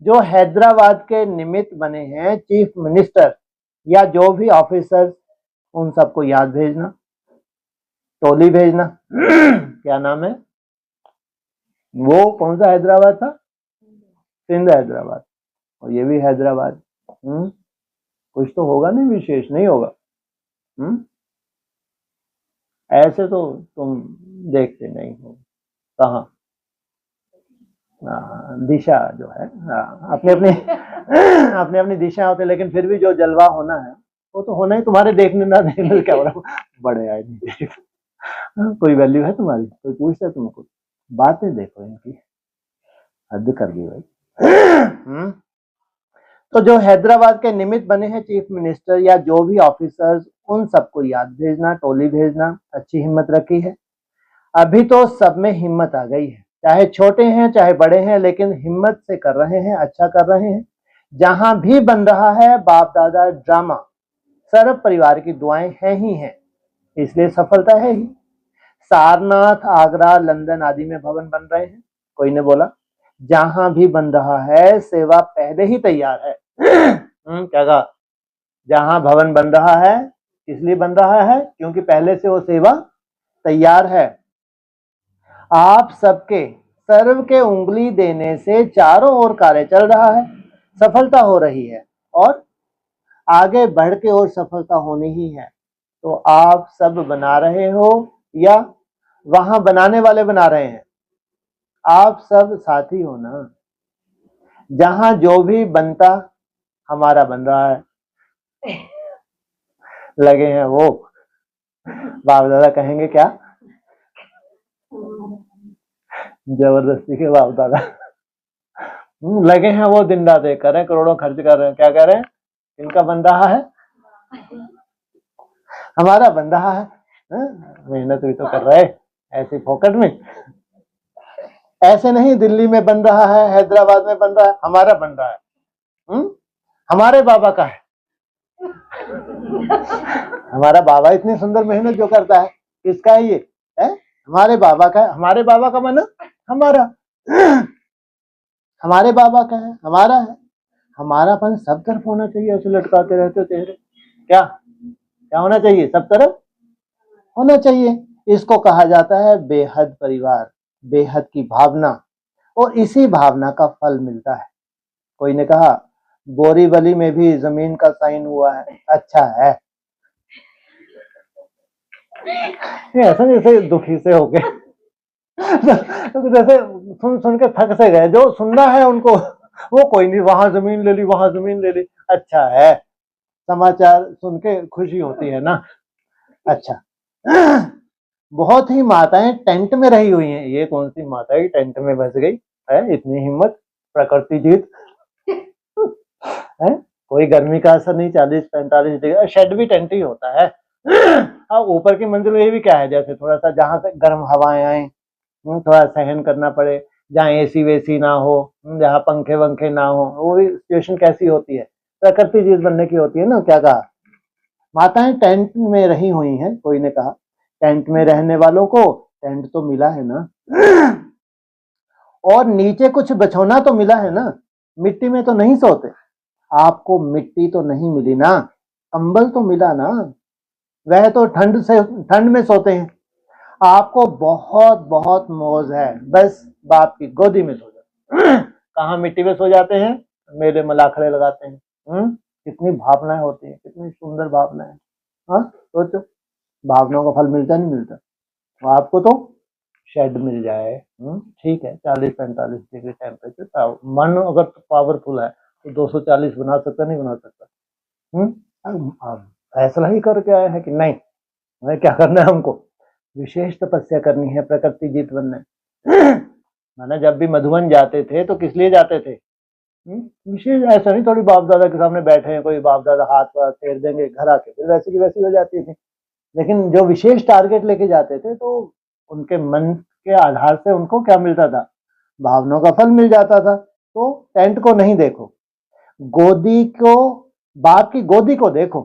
जो हैदराबाद के निमित्त बने हैं चीफ मिनिस्टर या जो भी ऑफिसर, उन सबको याद भेजना, टोली भेजना। क्या नाम है वो, कौन सा हैदराबाद था, सिंध हैदराबाद, और ये भी हैदराबाद। कुछ तो होगा नहीं, विशेष नहीं होगा। ऐसे तो तुम देखते नहीं हो, कहाँ दिशा जो है, अपने अपने अपने अपनी दिशा होते, लेकिन फिर भी जो जलवा होना है वो तो होना ही, तुम्हारे देखने ना देखने क्या हो रहा, बड़े आए नहीं। कोई वैल्यू है तुम्हारी, कोई पूछता है तुमको, बातें देखो इनकी, हद कर दी भाई। तो जो हैदराबाद के निमित्त बने हैं चीफ मिनिस्टर या जो भी ऑफिसर्स, उन सबको याद भेजना, टोली भेजना। अच्छी हिम्मत रखी है, अभी तो सब में हिम्मत आ गई है, चाहे छोटे हैं चाहे बड़े हैं, लेकिन हिम्मत से कर रहे हैं, अच्छा कर रहे हैं। जहां भी बन रहा है बाप दादा ड्रामा, सर्व परिवार की दुआएं हैं ही हैं, इसलिए सफलता है ही। सारनाथ, आगरा, लंदन आदि में भवन बन रहे हैं। कोई ने बोला जहां भी बन रहा है सेवा पहले ही तैयार है। क्या कहा, जहां भवन बन रहा है इसलिए बन रहा है क्योंकि पहले से वो सेवा तैयार है। आप सबके सर्व के उंगली देने से चारों ओर कार्य चल रहा है, सफलता हो रही है और आगे बढ़ के और सफलता होनी ही है। तो आप सब बना रहे हो या वहां बनाने वाले बना रहे हैं, आप सब साथी हो ना। जहां जो भी बनता हमारा बन रहा है, लगे हैं वो, बाप दादा कहेंगे क्या, जबरदस्ती के बाप दादा लगे हैं वो, दिन रात एक कर रहे हैं, करोड़ों खर्च कर रहे हैं, क्या कह रहे हैं, इनका बन रहा है, हमारा बन रहा है। मेहनत भी तो कर रहे हैं ऐसे फोकट में, ऐसे नहीं दिल्ली में बन रहा है, हैदराबाद में बन रहा है, हमारा बन रहा है। हमारे बाबा का है। हमारा बाबा इतनी सुंदर मेहनत जो करता है, किसका है ये है, हमारे बाबा का है। हमारे बाबा का माना हमारा, हमारे बाबा का है, हमारा है। हमारापन सब तरफ होना चाहिए, ऐसे लटकाते रहते हो चेहरे, क्या क्या होना चाहिए, सब तरफ होना चाहिए। इसको कहा जाता है बेहद परिवार, बेहद की भावना, और इसी भावना का फल मिलता है। कोई ने कहा बोरीवली में भी जमीन का साइन हुआ है, अच्छा है। ऐसा जैसे दुखी से हो गए तो जैसे सुन सुन के थक से गए, जो सुनना है उनको वो कोई नहीं, वहां जमीन ले ली, वहां जमीन ले ली, अच्छा है, समाचार सुन के खुशी होती है ना। अच्छा बहुत ही माताएं टेंट में रही हुई हैं, ये कौन सी माता है टेंट में बस गई है, इतनी हिम्मत, प्रकृति जीत है। कोई गर्मी का असर नहीं, 40-45 डिग्री, शेड भी टेंट ही होता है। अब ऊपर की मंजिल ये भी क्या है, जैसे थोड़ा सा जहां से गर्म हवाएं आए, थोड़ा सहन करना पड़े, जहाँ एसी वेसी ना हो, जहाँ पंखे वंखे ना हो, वो भी सिचुएशन कैसी होती है, प्रकृति चीज बनने की होती है ना। क्या कहा, माताएं टेंट में रही हुई हैं। कोई ने कहा टेंट में रहने वालों को टेंट तो मिला है ना, और नीचे कुछ बिछौना तो मिला है ना, मिट्टी में तो नहीं सोते। आपको मिट्टी तो नहीं मिली ना, कंबल तो मिला ना, वह तो ठंड में सोते हैं। आपको बहुत बहुत मौज है, बस बाप की गोदी में सो जाते। कहाँ मिट्टी में सो जाते हैं, मेले मलाखड़े लगाते हैं। कितनी भावनाएं होती है, कितनी सुंदर भावनाएं। हाँ सोचो, भावनाओं का फल मिलता नहीं मिलता। तो आपको तो शेड मिल जाए, ठीक है, 40-45 डिग्री टेम्परेचर, मन अगर पावरफुल है तो 240 बना सकता, नहीं बना सकता। फैसला ही करके आए हैं कि नहीं, हमें क्या करना है, हमको विशेष तपस्या करनी है, प्रकृति जीत बनना है। माना जब भी मधुबन जाते थे तो किस लिए जाते थे, विशेष, ऐसा नहीं थोड़ी बाप दादा के सामने बैठे हैं, कोई बाप दादा हाथ पर फेर देंगे, घर आके फिर वैसी की वैसी हो जाती थी। लेकिन जो विशेष टारगेट लेके जाते थे तो उनके मन के आधार से उनको क्या मिलता था, भावनाओं का फल मिल जाता था। तो टेंट को नहीं देखो, गोदी को, बाप की गोदी को देखो।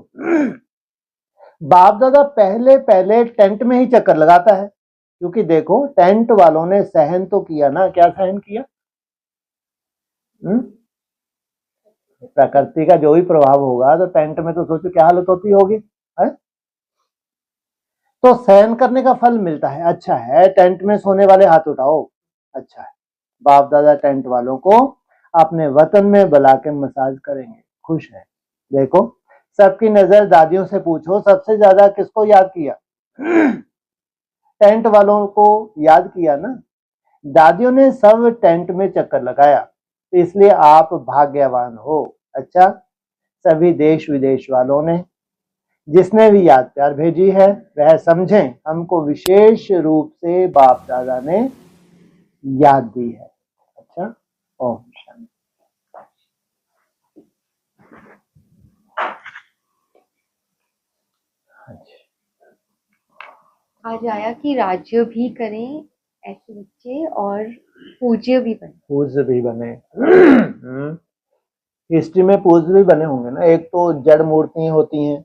बाप दादा पहले पहले टेंट में ही चक्कर लगाता है, क्योंकि देखो टेंट वालों ने सहन तो किया ना, क्या सहन किया? प्रकृति का जो भी प्रभाव होगा तो टेंट में तो सोचो क्या हालत होती होगी, है? तो सहन करने का फल मिलता है। अच्छा है, टेंट में सोने वाले हाथ उठाओ। अच्छा है, बाप दादा टेंट वालों को अपने वतन में बुला के मसाज करेंगे, खुश है। देखो सबकी नजर, दादियों से पूछो सबसे ज्यादा किसको याद किया? टेंट वालों को याद किया ना। दादियों ने सब टेंट में चक्कर लगाया, तो इसलिए आप भाग्यवान हो। अच्छा, सभी देश विदेश वालों ने, जिसने भी याद प्यार भेजी है, वह समझें हमको विशेष रूप से बाप दादा ने याद दी है। अच्छा, ओम शांति। आज आया कि राज्य भी करें ऐसे बच्चे और पूज्य भी बने। पूज्य भी बने। हिस्ट्री में पूज्य भी बने होंगे ना। एक तो जड़ मूर्ति होती हैं,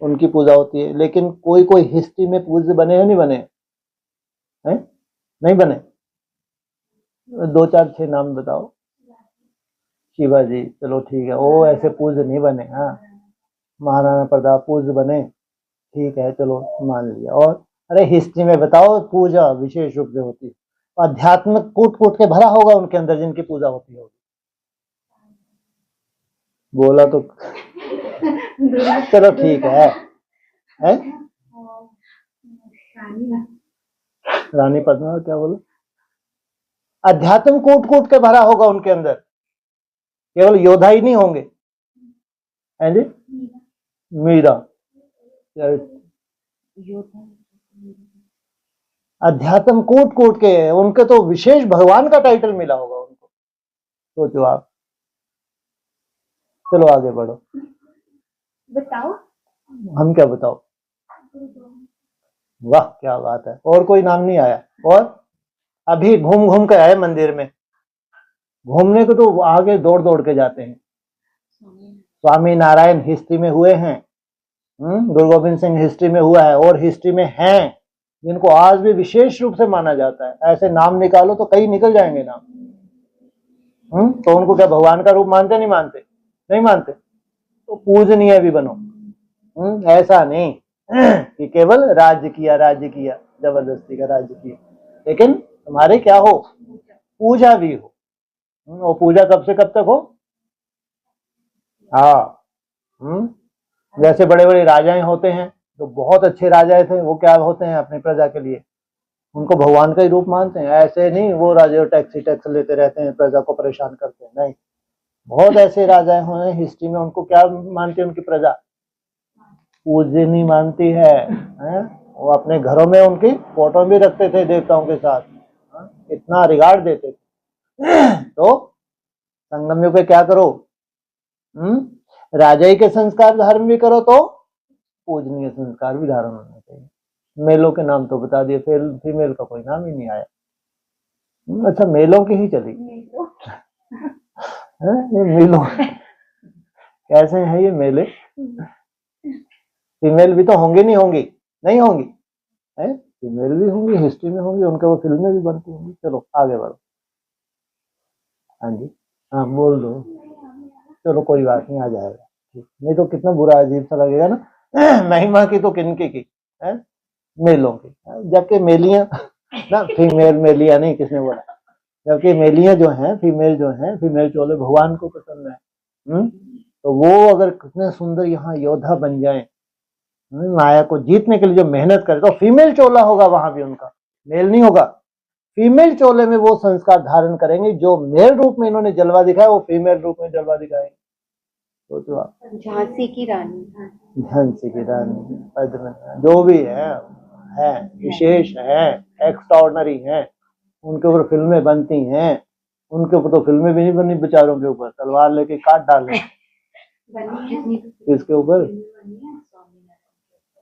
उनकी पूजा होती है, लेकिन कोई कोई हिस्ट्री में पूज्य बने हैं, नहीं बने हैं? नहीं बने। 2 4 6 नाम बताओ। शिवाजी, चलो ठीक है, वो ऐसे पूज्य नहीं बने। हाँ, महाराणा प्रताप पूज्य बने, ठीक है, चलो मान लिया। और अरे हिस्ट्री में बताओ पूजा विशेष रूप से होती है, आध्यात्मिक कूट कूट के भरा होगा उनके अंदर जिनकी पूजा होती होगी। बोला तो चलो ठीक है? रानी पद्मावत क्या बोलो? अध्यात्म कूट कूट के भरा होगा उनके अंदर, केवल योद्धा ही नहीं होंगे, हैं जी? मीरा अध्यात्म कूट कूट के, उनके तो विशेष भगवान का टाइटल मिला होगा उनको। सोचो आप। चलो आगे बढ़ो। बताओ। हम क्या बताओ? वाह क्या बात है। और कोई नाम नहीं आया? और अभी घूम घूम के आए मंदिर में। घूमने को तो आगे दौड़ दौड़ के जाते हैं। स्वामी नारायण हिस्ट्री में हुए हैं, गुरु गोविंद सिंह हिस्ट्री में हुआ है, और हिस्ट्री में हैं जिनको आज भी विशेष रूप से माना जाता है। ऐसे नाम निकालो तो कई निकल जाएंगे नाम। तो उनको क्या भगवान का रूप मानते? नहीं मानते? नहीं मानते तो पूजनीय भी बनो। ऐसा नहीं कि केवल राज्य किया जबरदस्ती का राज्य किया, लेकिन तुम्हारे क्या हो, पूजा भी हो। और पूजा कब से कब तक हो? हाँ, जैसे बड़े बड़े राजाएं होते हैं, तो बहुत अच्छे राजाएं थे, वो क्या होते हैं अपनी प्रजा के लिए, उनको भगवान का ही रूप मानते हैं। ऐसे नहीं वो राजा टैक्स लेते रहते हैं, प्रजा को परेशान करते हैं, नहीं। बहुत ऐसे राजाएं हुए हिस्ट्री में, उनको क्या मानती है उनकी प्रजा? पूज्य नहीं मानती है, वो अपने घरों में उनकी फोटो भी रखते थे देवताओं के साथ, इतना रिगार्ड देते थे। तो संगम युग पे क्या करो? राजाई के संस्कार धारण भी करो, तो पूजनीय संस्कार भी धारण होना चाहिए। मेलों के नाम तो बता दिए, फीमेल का कोई नाम ही नहीं आया। अच्छा, मेलों की ही चली। ये मेलों कैसे हैं ये मेले? फीमेल भी तो होंगे, नहीं होंगी? नहीं होंगी, फीमेल भी होंगी, हिस्ट्री में होंगी, उनके वो फिल्में भी बनती होंगी। चलो आगे बढ़ो। हाँ जी, हाँ बोल दो। चलो कोई बात नहीं, आ जाएगा। नहीं तो कितना बुरा अजीब सा लगेगा ना। महिमा की तो किनकी की है? मेलों की। जबकि मेलियां ना, फीमेल मेलियां नहीं, किसने बोला? जबकि मेलियां जो हैं, फीमेल चोले भगवान को पसंद है। तो वो अगर कितने सुंदर यहाँ योद्धा बन जाएं, माया को जीतने के लिए जो मेहनत करे, तो फीमेल चोला होगा वहां भी उनका, मेल नहीं होगा। फीमेल चोले में वो संस्कार धारण करेंगे जो मेल रूप में इन्होंने जलवा दिखाया, वो फीमेल रूप में जलवा दिखाएंगे। सोचो आप। झांसी की रानी, पद्म, जो भी है विशेष है, एक्स्ट्राऑर्डिनरी है, उनके ऊपर फिल्में बनती हैं। उनके ऊपर तो फिल्में भी नहीं बनी बेचारों के ऊपर, तलवार लेके काट डाले। किसके ऊपर?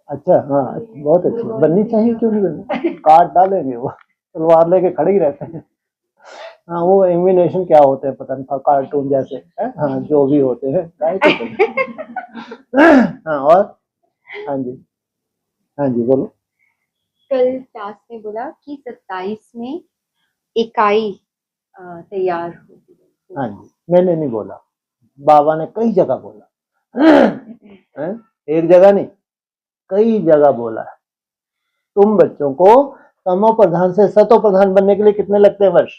अच्छा, हाँ, बहुत अच्छी बननी चाहिए, क्यों नहीं बननी? काट डालेंगे वो, तलवार लेके खड़े ही रहते हैं। हाँ, वो इम्यूनेशन क्या होते हैं पता नहीं, कार्टून जैसे है, हाँ जो भी होते हैं हाँ और हाँ जी, हाँ जी बोलो। कल दास ने बोला कि 27 में इकाई तैयार होगी। हाँ जी, मैंने नहीं बोला, बाबा ने कई जगह बोला है? एक जगह नहीं, कई जगह बोला है। तुम बच्चों को तमो प्रधान से सतो प्रधान बनने के लिए कितने लगते हैं वर्ष?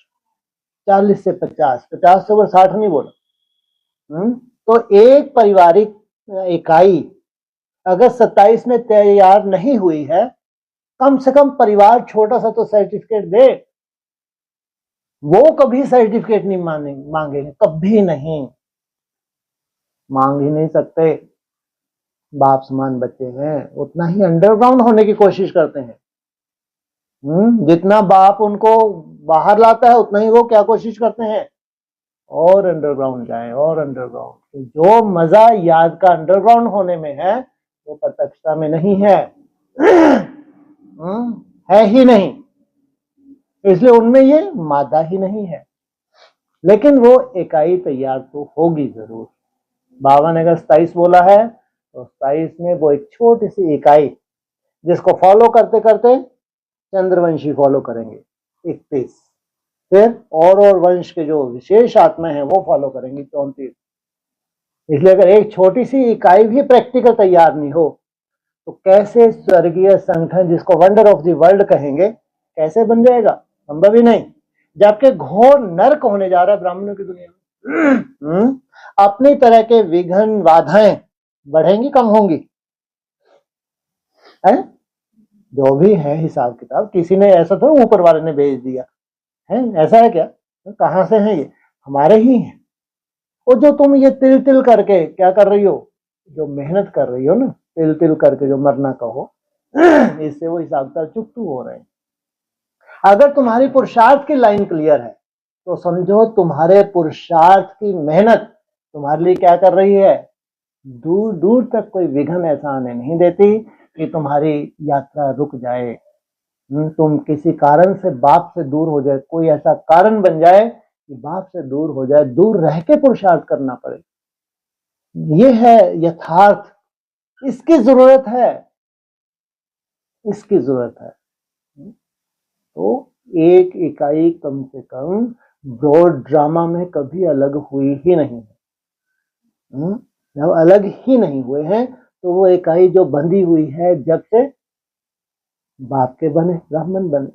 40 से 50, 50 से ऊपर 60 नहीं बोला। तो एक पारिवारिक इकाई अगर 27 में तैयार नहीं हुई है, कम से कम परिवार छोटा सा तो सर्टिफिकेट दे। वो कभी सर्टिफिकेट नहीं मांगेंगे, कभी नहीं, मांग ही नहीं सकते। बाप समान बच्चे हैं, उतना ही अंडरग्राउंड होने की कोशिश करते हैं। जितना बाप उनको बाहर लाता है उतना ही वो क्या कोशिश करते हैं, और अंडरग्राउंड जाए, और अंडरग्राउंड। जो मजा याद का अंडरग्राउंड होने में है वो प्रत्यक्षता में नहीं है है ही नहीं, इसलिए उनमें ये मादा ही नहीं है। लेकिन वो इकाई तैयार तो होगी जरूर। बाबा ने अगर 27 बोला है तो 27 में वो एक छोटी सी इकाई जिसको फॉलो करते करते चंद्रवंशी फॉलो करेंगे 31, फिर और वंश के जो विशेष आत्मा है वो फॉलो करेंगी 34। इसलिए अगर एक छोटी सी इकाई भी प्रैक्टिकल तैयार नहीं हो तो कैसे स्वर्गीय संगठन जिसको वंडर ऑफ द वर्ल्ड कहेंगे कैसे बन जाएगा? संभव ही नहीं, जबकि घोर नर्क होने जा रहा है ब्राह्मणों की दुनिया में। अपनी तरह के विघ्न बाधाएं बढ़ेंगी कम होंगी है? जो भी है हिसाब किताब, किसी ने ऐसा तो ऊपर वाले ने भेज दिया है, ऐसा है क्या? कहां से है ये? हमारे ही हैं। और जो तुम ये तिल तिल करके क्या कर रही हो, जो मेहनत कर रही हो ना, तिल तिल करके जो मरना कहो इससे वो हिसाब किताब चुकतू हो रहे हैं। अगर तुम्हारी पुरुषार्थ की लाइन क्लियर है तो समझो तुम्हारे पुरुषार्थ की मेहनत तुम्हारे लिए क्या कर रही है, दूर दूर तक कोई विघ्न ऐसा आने नहीं देती कि तुम्हारी यात्रा रुक जाए। तुम किसी कारण से बाप से दूर हो जाए, कोई ऐसा कारण बन जाए कि बाप से दूर हो जाए, दूर रह के पुरुषार्थ करना पड़े। ये है यथार्थ, इसकी जरूरत है, इसकी जरूरत है। तो एक इकाई कम से कम ब्रॉड ड्रामा में कभी अलग हुई ही नहीं है। जब अलग ही नहीं हुए हैं तो वो इकाई जो बंधी हुई है जब से बाप के बने, ब्राह्मण बने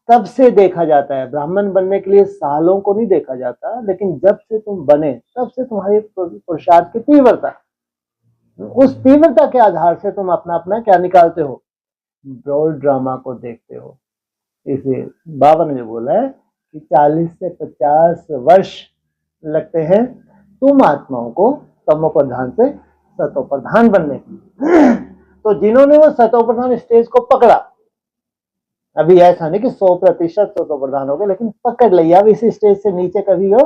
तब से देखा जाता है। ब्राह्मण बनने के लिए सालों को नहीं देखा जाता, लेकिन जब से तुम बने तब से तुम्हारी पुरुषार्थ की तीव्रता, उस तीव्रता के आधार से तुम अपना अपना क्या निकालते हो, ब्रॉड ड्रामा को देखते हो। इसलिए बाबा ने जो बोला है कि 40 से 50 वर्ष लगते हैं तुम आत्माओं को तमो प्रधान से सतो प्रधान बनने की। तो जिन्होंने वो सतो प्रधान स्टेज को पकड़ा, अभी ऐसा नहीं कि 100% सतो प्रधान हो गए, लेकिन पकड़ लिया, अब इस स्टेज से नीचे कभी हो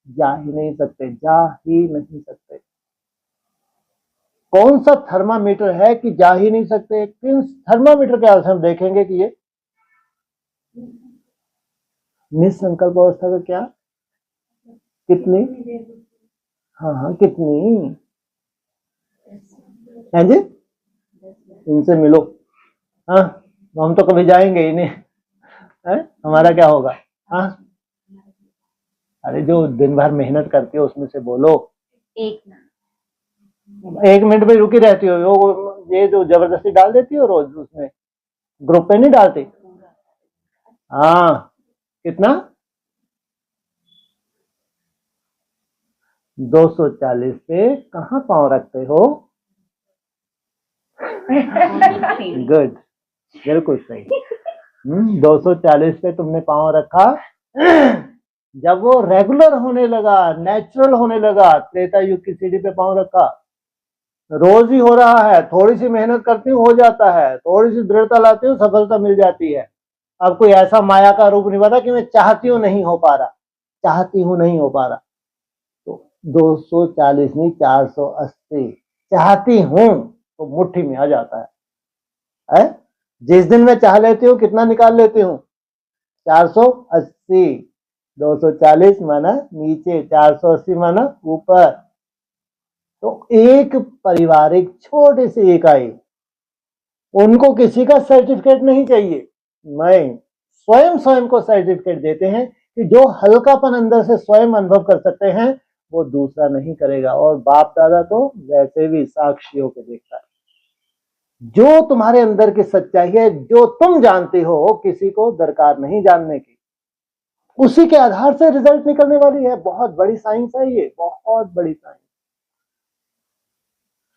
जा ही नहीं सकते, जा ही नहीं सकते। कौन सा थर्मामीटर है कि जा ही नहीं सकते? किन थर्मामीटर के आधार से हम देखेंगे कि ये निसंकल्प अवस्था का क्या, कितनी, हाँ कितनी है जी? इनसे मिलो, हाँ हम तो कभी जाएंगे ही नहीं है? हमारा क्या होगा? हाँ अरे जो दिन भर मेहनत करती हो उसमें से बोलो। एक मिनट में रुकी रहती हो, ये जो जबरदस्ती डाल देती हो रोज उसमें ग्रुप पे नहीं डालती। हाँ कितना? 240 पे कहाँ पांव रखते हो? गुड, बिल्कुल सही। 240 पे तुमने पांव रखा। जब वो रेगुलर होने लगा, नेचुरल होने लगा, त्रेता युग की सीढ़ी पे पांव रखा। रोज ही हो रहा है, थोड़ी सी मेहनत करती हूँ हो जाता है, थोड़ी सी दृढ़ता लाती हूँ सफलता मिल जाती है। अब कोई ऐसा माया का रूप नहीं बना कि मैं चाहती हूँ नहीं हो पा रहा, चाहती हूँ नहीं हो पा रहा। तो 240 नहीं 480 चाहती हूँ तो मुट्ठी में आ जाता है? जिस दिन मैं चाह लेती हूँ कितना निकाल लेती हूँ? 480, 240 माना नीचे, 480 माना ऊपर। तो एक पारिवारिक छोटी सी इकाई, उनको किसी का सर्टिफिकेट नहीं चाहिए। मैं स्वयं को सर्टिफिकेट देते हैं कि जो हल्कापन अंदर से स्वयं अनुभव कर सकते हैं वो दूसरा नहीं करेगा। और बाप दादा तो वैसे भी साक्षियों के देखता है। जो तुम्हारे अंदर की सच्चाई है, जो तुम जानते हो, किसी को दरकार नहीं जानने की। उसी के आधार से रिजल्ट निकलने वाली है। बहुत बड़ी साइंस है ये, बहुत बड़ी साइंस।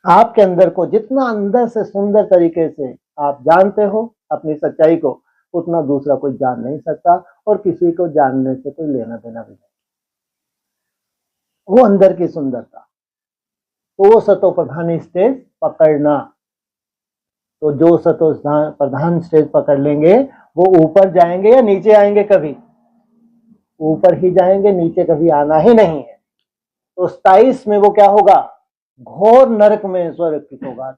आपके अंदर को जितना अंदर से सुंदर तरीके से आप जानते हो अपनी सच्चाई को, उतना दूसरा कोई जान नहीं सकता, और किसी को जानने से कोई लेना देना भी नहीं। वो अंदर की सुंदरता। तो वो सतो प्रधान स्टेज पकड़ना। तो जो सतो प्रधान स्टेज पकड़ लेंगे वो ऊपर जाएंगे या नीचे आएंगे? कभी ऊपर ही जाएंगे, नीचे कभी आना ही नहीं है। तो 27 में वो क्या होगा? घोर नरक में स्वर्ग होगा।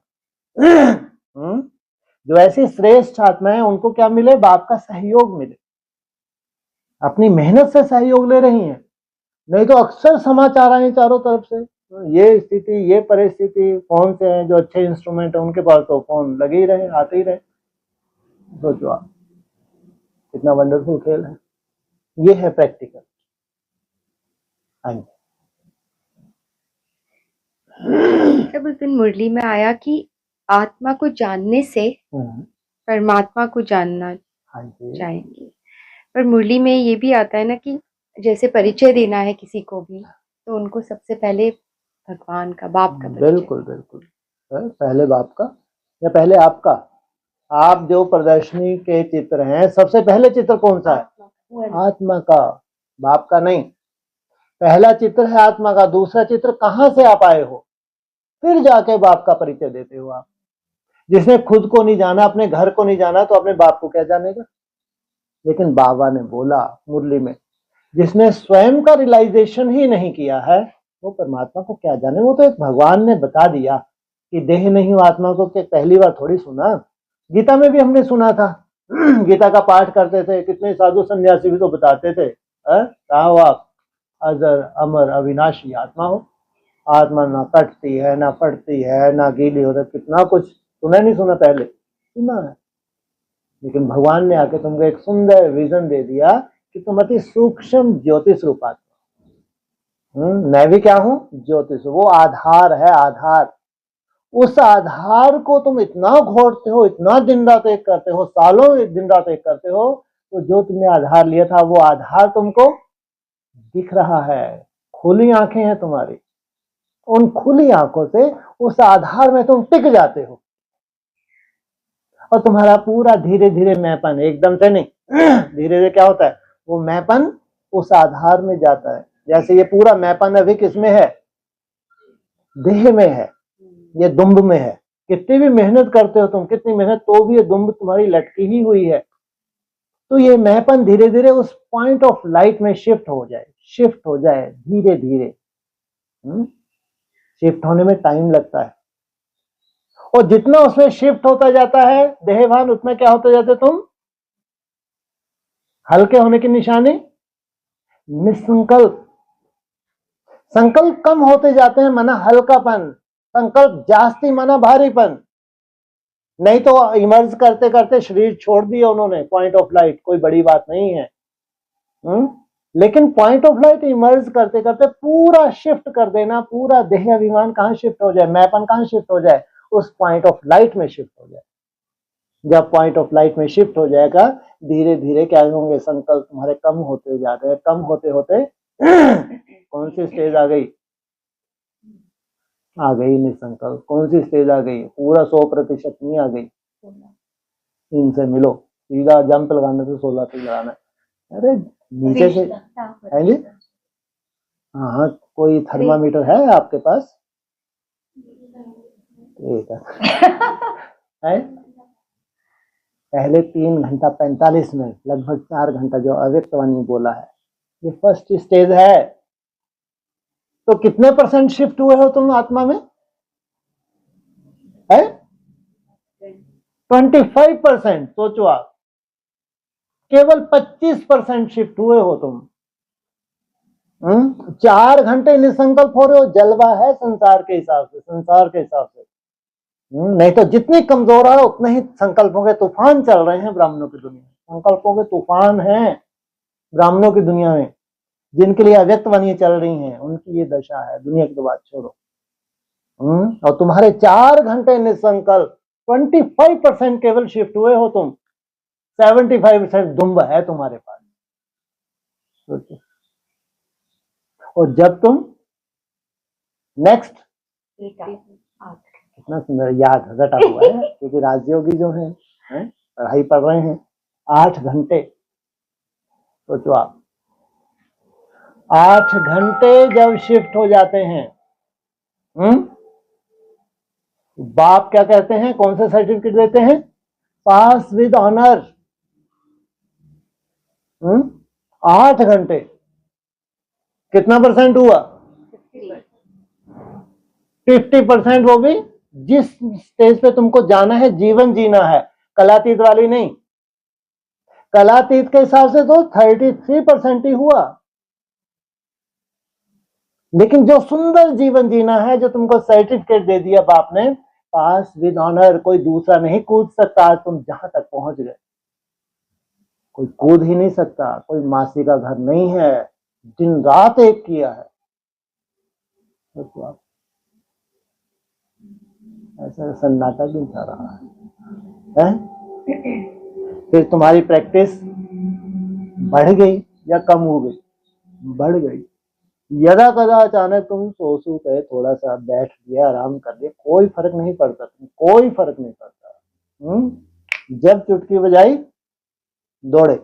जो ऐसी श्रेष्ठ आत्मा है उनको क्या मिले? बाप का सहयोग मिले। अपनी मेहनत से सहयोग ले रही हैं। नहीं तो अक्सर समाचार आए चारों तरफ से, ये स्थिति, ये परिस्थिति। कौन से हैं जो अच्छे इंस्ट्रूमेंट है उनके पास तो फोन लगे ही रहे, आते ही रहे। सोचो आप, कितना वंडरफुल खेल है। ये है प्रैक्टिकल। तब उस दिन मुरली में आया कि आत्मा को जानने से परमात्मा को जानना चाहेंगे। पर मुरली में ये भी आता है ना कि जैसे परिचय देना है किसी को भी, तो उनको सबसे पहले भगवान का, बाप का परिचय। बिल्कुल बिल्कुल, पहले बाप का या पहले आपका। आप जो प्रदर्शनी के चित्र हैं, सबसे पहले चित्र कौन सा है? आत्मा का, बाप का नहीं। पहला चित्र है आत्मा का। दूसरा चित्र कहां से आप आए हो, फिर जाके बाप का परिचय देते हो आप। जिसने खुद को नहीं जाना, अपने घर को नहीं जाना, तो अपने बाप को क्या जानेगा? लेकिन बाबा ने बोला मुरली में, जिसने स्वयं का रियलाइजेशन ही नहीं किया है वो परमात्मा को क्या जाने। वो तो एक भगवान ने बता दिया कि देह नहीं हो आत्मा को, कि पहली बार थोड़ी सुना। गीता में भी हमने सुना था। गीता का पाठ करते थे, कितने साधु सन्यासी भी तो बताते थे, कहा हो आप अजर अमर अविनाशी आत्मा हो। आत्मा ना कटती है, ना फटती है, ना गीली होती, कितना कुछ सुना नहीं सुना? पहले सुना है। लेकिन भगवान ने आके तुमको एक सुंदर विजन दे दिया कि तुम अति सूक्ष्म ज्योतिष रूप आत्मा। मैं भी क्या हूं? ज्योतिष। वो आधार है, आधार। उस आधार को तुम इतना घोटते हो, इतना दिन रात एक करते हो, सालों दिन रात एक करते हो, तो जो तुमने आधार लिया था वो आधार तुमको दिख रहा है। खुली आंखें हैं तुम्हारी, उन खुली आंखों से उस आधार में तुम टिक जाते हो, और तुम्हारा पूरा धीरे धीरे मैंपन, एकदम से नहीं, धीरे धीरे क्या होता है, वो मैंपन उस आधार में जाता है। जैसे ये पूरा मैंपन अभी किसमें है? देह में है, ये दुम्ब में है। कितनी भी मेहनत करते हो तुम, कितनी मेहनत, तो भी ये दुम्ब तुम्हारी लटकी ही हुई है। तो ये मैंपन धीरे धीरे उस पॉइंट ऑफ लाइट में शिफ्ट हो जाए, शिफ्ट हो जाए धीरे धीरे। शिफ्ट होने में टाइम लगता है, और जितना उसमें शिफ्ट होता जाता है देहभान, उतना क्या होते जाते तुम? हल्के होने की निशानी निसंकल्प। संकल्प कम होते जाते हैं, माना हल्कापन। संकल्प जास्ती माना भारीपन। नहीं तो इमर्ज करते करते शरीर छोड़ दिया उन्होंने, पॉइंट ऑफ लाइट, कोई बड़ी बात नहीं है। लेकिन पॉइंट ऑफ लाइट इमर्ज करते करते पूरा शिफ्ट कर देना, पूरा देह अभिमान कहां शिफ्ट हो जाए, मैंपन कहां शिफ्ट हो जाए, उस पॉइंट ऑफ लाइट में शिफ्ट हो जाए। जब पॉइंट ऑफ लाइट में शिफ्ट हो जाएगा, धीरे धीरे क्या होंगे? संकल्प तुम्हारे कम होते जा रहे हैं। कम होते होते कौन सी स्टेज आ गई? आ गई निसंकल्प। कौन सी स्टेज आ गई? पूरा 100% नहीं आ गई। इनसे मिलो, सीधा जंप लगाने से 16 तक लगाना है। अरे नीचे से है जी। हाँ, कोई थर्मामीटर है आपके पास? ठीक है। पहले 3 घंटा 45 मिनट, लगभग 4 घंटा जो अव्यक्त वाणी बोला है, ये फर्स्ट स्टेज है। तो कितने % शिफ्ट हुए हो तुम आत्मा में? है 25%। सोचो आप, केवल 25% शिफ्ट हुए हो तुम। 4 घंटे निसंकल्प हो रहे हो, जलवा है संसार के हिसाब से, संसार के हिसाब से। नहीं तो जितनी कमजोर है उतने ही संकल्पों के तूफान चल रहे हैं ब्राह्मणों की दुनिया में। संकल्पों के तूफान हैं ब्राह्मणों की दुनिया में, जिनके लिए अव्यक्त वाणियां चल रही हैं, उनकी ये दशा है। दुनिया की तो बात छोड़ो। और तुम्हारे 4 घंटे निसंकल्प, 25% केवल शिफ्ट हुए हो तुम, 75% दुम्ब है तुम्हारे पास। सोचो। और जब तुम नेक्स्ट, कितना सुंदर याद घटा हुआ है, क्योंकि राजयोगी जो है पढ़ाई पढ़ रहे हैं 8 घंटे। सोचो आप 8 घंटे जब शिफ्ट हो जाते हैं, बाप क्या कहते हैं, कौन सा सर्टिफिकेट देते हैं? पास विद ऑनर। 8 घंटे कितना परसेंट हुआ? 50%। वो भी जिस स्टेज पे तुमको जाना है, जीवन जीना है, कलातीत वाली नहीं। कलातीत के हिसाब से तो 33% ही हुआ। लेकिन जो सुंदर जीवन जीना है, जो तुमको सर्टिफिकेट दे दिया बाप ने, पास विद ऑनर, कोई दूसरा नहीं कूद सकता। आज तुम जहां तक पहुंच गए, कोई कूद ही नहीं सकता। कोई मासी का घर नहीं है, दिन रात एक किया है। तो ऐसा सन्नाटा क्यों चल रहा है? फिर तुम्हारी प्रैक्टिस बढ़ गई या कम हो गई? बढ़ गई। यदा कदा अचानक तुम सो के थोड़ा सा बैठ गया, आराम कर लिया, कोई फर्क नहीं पड़ता, कोई फर्क नहीं पड़ता। जब चुटकी बजाई दौड़े।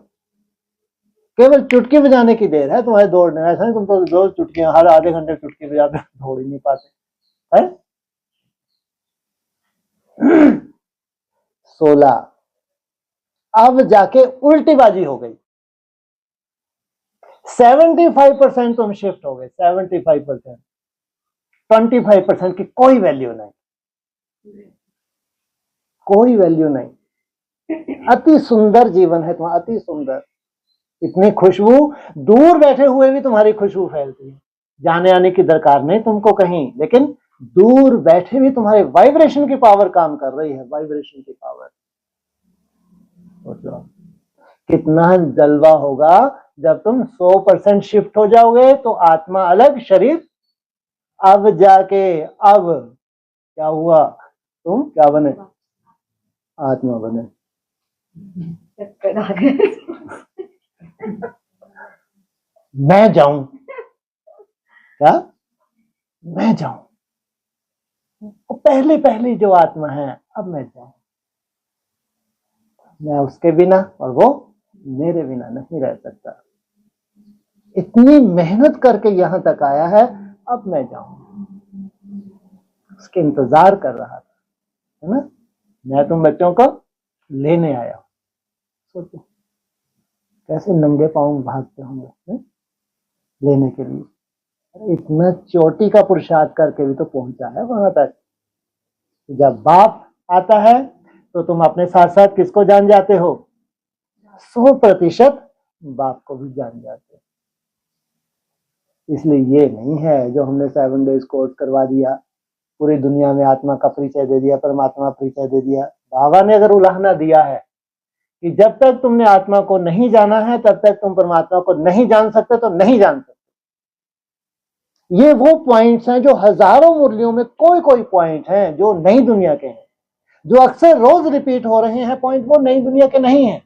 केवल चुटकी बजाने की देर है तुम्हारे दौड़ने। ऐसा नहीं तुम तो रोज चुटकियां हर आधे घंटे चुटकी बजाते दौड़ ही नहीं पाते है। 16 अब जाके उल्टी बाजी हो गई। 75% तुम शिफ्ट हो गए। 75%, 25% की कोई वैल्यू नहीं, कोई वैल्यू नहीं। अति सुंदर जीवन है तुम्हारा, अति सुंदर। इतनी खुशबू, दूर बैठे हुए भी तुम्हारी खुशबू फैलती है। जाने आने की दरकार नहीं तुमको कहीं, लेकिन दूर बैठे भी तुम्हारे वाइब्रेशन की पावर काम कर रही है। वाइब्रेशन की पावर। सोचो कितना जलवा होगा जब तुम 100% शिफ्ट हो जाओगे। तो आत्मा अलग, शरीर। अब जाके अब क्या हुआ? तुम क्या बने? आत्मा बने। मैं जाऊं क्या? मैं जाऊं। पहले पहले जो आत्मा है, अब मैं जाऊं। मैं उसके बिना और वो मेरे बिना नहीं रह सकता। इतनी मेहनत करके यहां तक आया है, अब मैं जाऊं। उसके इंतजार कर रहा था, है ना? मैं तुम बच्चों को लेने आया। सोचो कैसे नंगे पांव भागते होंगे लेने के लिए। अरे इतना चोटी का पुरुषार्थ करके भी तो पहुंचा है वहां तक। जब बाप आता है तो तुम अपने साथ साथ किसको जान जाते हो? 100% बाप को भी जान जाते हो। इसलिए ये नहीं है जो हमने 7 डेज कोर्स करवा दिया, पूरी दुनिया में आत्मा का परिचय दे दिया, परमात्मा परिचय दे दिया। बाबा ने अगर उलाहना दिया है कि जब तक तुमने आत्मा को नहीं जाना है तब तक तुम परमात्मा को नहीं जान सकते, तो नहीं जान सकते। ये वो पॉइंट्स हैं जो हजारों मुरलियों में कोई कोई पॉइंट हैं जो नई दुनिया के हैं, जो अक्सर रोज रिपीट हो रहे हैं पॉइंट, वो नई दुनिया के नहीं हैं।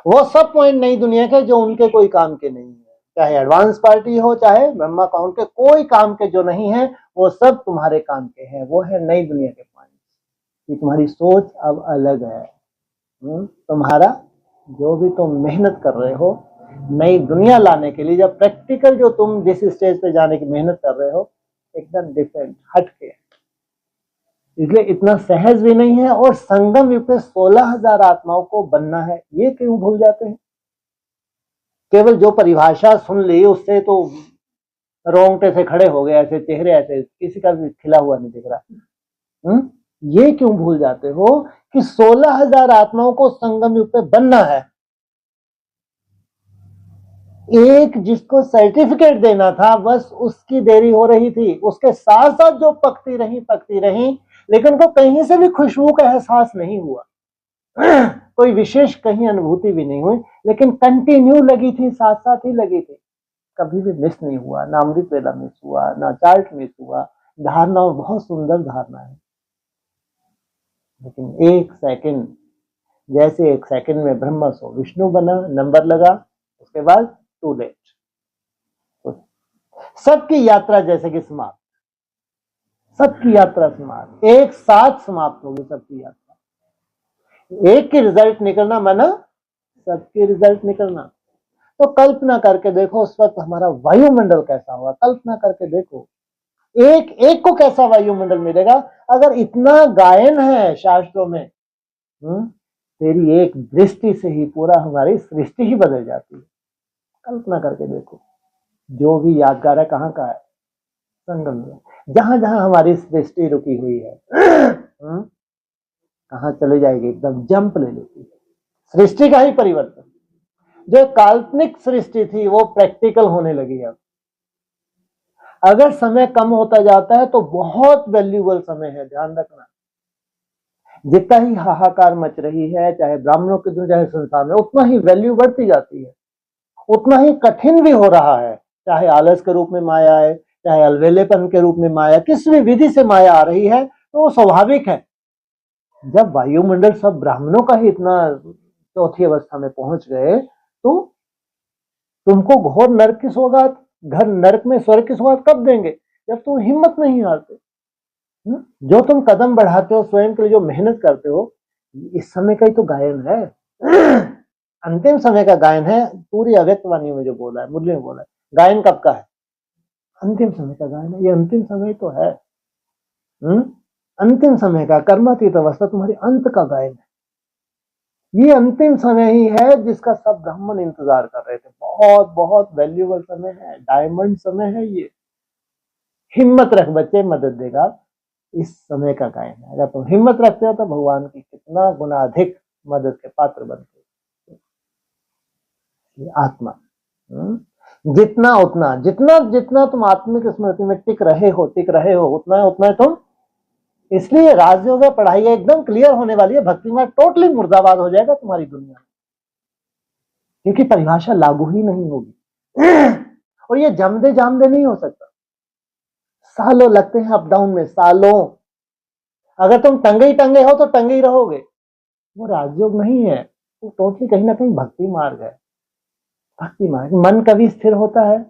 वो सब पॉइंट नई दुनिया के जो उनके कोई काम के नहीं है, चाहे एडवांस पार्टी हो चाहे ब्रह्मा काउंट के, कोई काम के जो नहीं है वो सब तुम्हारे काम के हैं। वो है नई दुनिया के पॉइंट कि तुम्हारी सोच अब अलग है। तुम्हारा जो भी तुम मेहनत कर रहे हो नई दुनिया लाने के लिए, जब प्रैक्टिकल जो तुम जिस स्टेज पे जाने की मेहनत कर रहे हो एकदम डिफरेंट, हटके, इसलिए इतना सहज भी नहीं है। और संगम युग में 16,000 आत्माओं को बनना है, ये क्यों भूल जाते हैं? केवल जो परिभाषा सुन ली उससे तो रोंगटे से खड़े हो गए, ऐसे चेहरे ऐसे किसी का भी खिला हुआ नहीं दिख रहा। ये क्यों भूल जाते हो कि 16,000 आत्माओं को संगम युग पे बनना है? एक जिसको सर्टिफिकेट देना था बस उसकी देरी हो रही थी, उसके साथ साथ जो पकती रही, लेकिन उनको कहीं से भी खुशबू का एहसास नहीं हुआ। कोई विशेष कहीं अनुभूति भी नहीं हुई, लेकिन कंटिन्यू लगी थी, साथ साथ ही लगी थी, कभी भी मिस नहीं हुआ। ना अमृत वेला मिस हुआ, ना चार्ट मिस हुआ। धारणा बहुत सुंदर धारणा है, लेकिन एक सेकंड, जैसे एक सेकंड में ब्रह्म सो विष्णु बना, नंबर लगा, उसके बाद टू लेट, तो सबकी यात्रा जैसे कि समाप्त, सबकी यात्रा समाप्त, एक साथ समाप्त होगी सबकी यात्रा। एक की रिजल्ट निकलना माना सबकी रिजल्ट निकलना। तो कल्पना करके देखो उस वक्त हमारा वायुमंडल कैसा होगा, कल्पना करके देखो एक एक को कैसा वायुमंडल मिलेगा। अगर इतना गायन है शास्त्रों में, तेरी एक दृष्टि से ही पूरा हमारी सृष्टि ही बदल जाती है। कल्पना करके देखो, जो भी यादगार है कहाँ का है, संगम में, जहां जहां हमारी सृष्टि रुकी हुई है, कहां चले जाएगी, एकदम जंप ले लेती है। सृष्टि का ही परिवर्तन, जो काल्पनिक सृष्टि थी वो प्रैक्टिकल होने लगी। अब अगर समय कम होता जाता है तो बहुत वैल्यूबल समय है, ध्यान रखना। जितना ही हाहाकार मच रही है, चाहे ब्राह्मणों के दूर चाहे संसार में, उतना ही वैल्यू बढ़ती जाती है, उतना ही कठिन भी हो रहा है। चाहे आलस के रूप में माया है, चाहे अलवेलेपन के रूप में माया, किस भी विधि से माया आ रही है, तो वो स्वाभाविक है। जब वायुमंडल सब ब्राह्मणों का ही इतना चौथी अवस्था में पहुंच गए, तो तुमको घोर नरक की सौगात, घर नरक में स्वर्ग की सौगात कब देंगे, जब तुम हिम्मत नहीं हारते। जो तुम कदम बढ़ाते हो, स्वयं के लिए जो मेहनत करते हो, इस समय का ही तो गायन है। अंतिम समय का गायन है। पूरी अव्यक्त वाणी में जो बोला है, मुरली में बोला है, गायन कब का है, अंतिम समय का गायन है। ये अंतिम समय तो है, अंतिम समय का कर्मातीत अवस्था तुम्हारी अंत का गायन है। ये अंतिम समय ही है जिसका सब ब्राह्मण इंतजार कर रहे थे। बहुत बहुत वैल्यूबल समय है, डायमंड समय है ये। हिम्मत रख बच्चे, मदद देगा। इस समय का गायन है। अगर तुम हिम्मत रखते हो तो भगवान की कितना गुना अधिक मदद के पात्र बनते हो। ये आत्मा, जितना उतना, जितना जितना तुम आत्मिक स्मृति में टिक रहे हो, उतना उतना तुम। इसलिए राजयोग में पढ़ाई एकदम क्लियर होने वाली है। भक्ति में टोटली मुर्दाबाद हो जाएगा तुम्हारी दुनिया में, क्योंकि परिभाषा लागू ही नहीं होगी। और ये जमदे जामदे नहीं हो सकता। सालों लगते हैं अप डाउन में, सालों। अगर तुम टंगे हो तो टंगे ही रहोगे। वो राजयोग नहीं है, वो टोटली कहीं ना कहीं भक्ति मार्ग है। भक्ति मार्ग, मन कभी स्थिर होता है।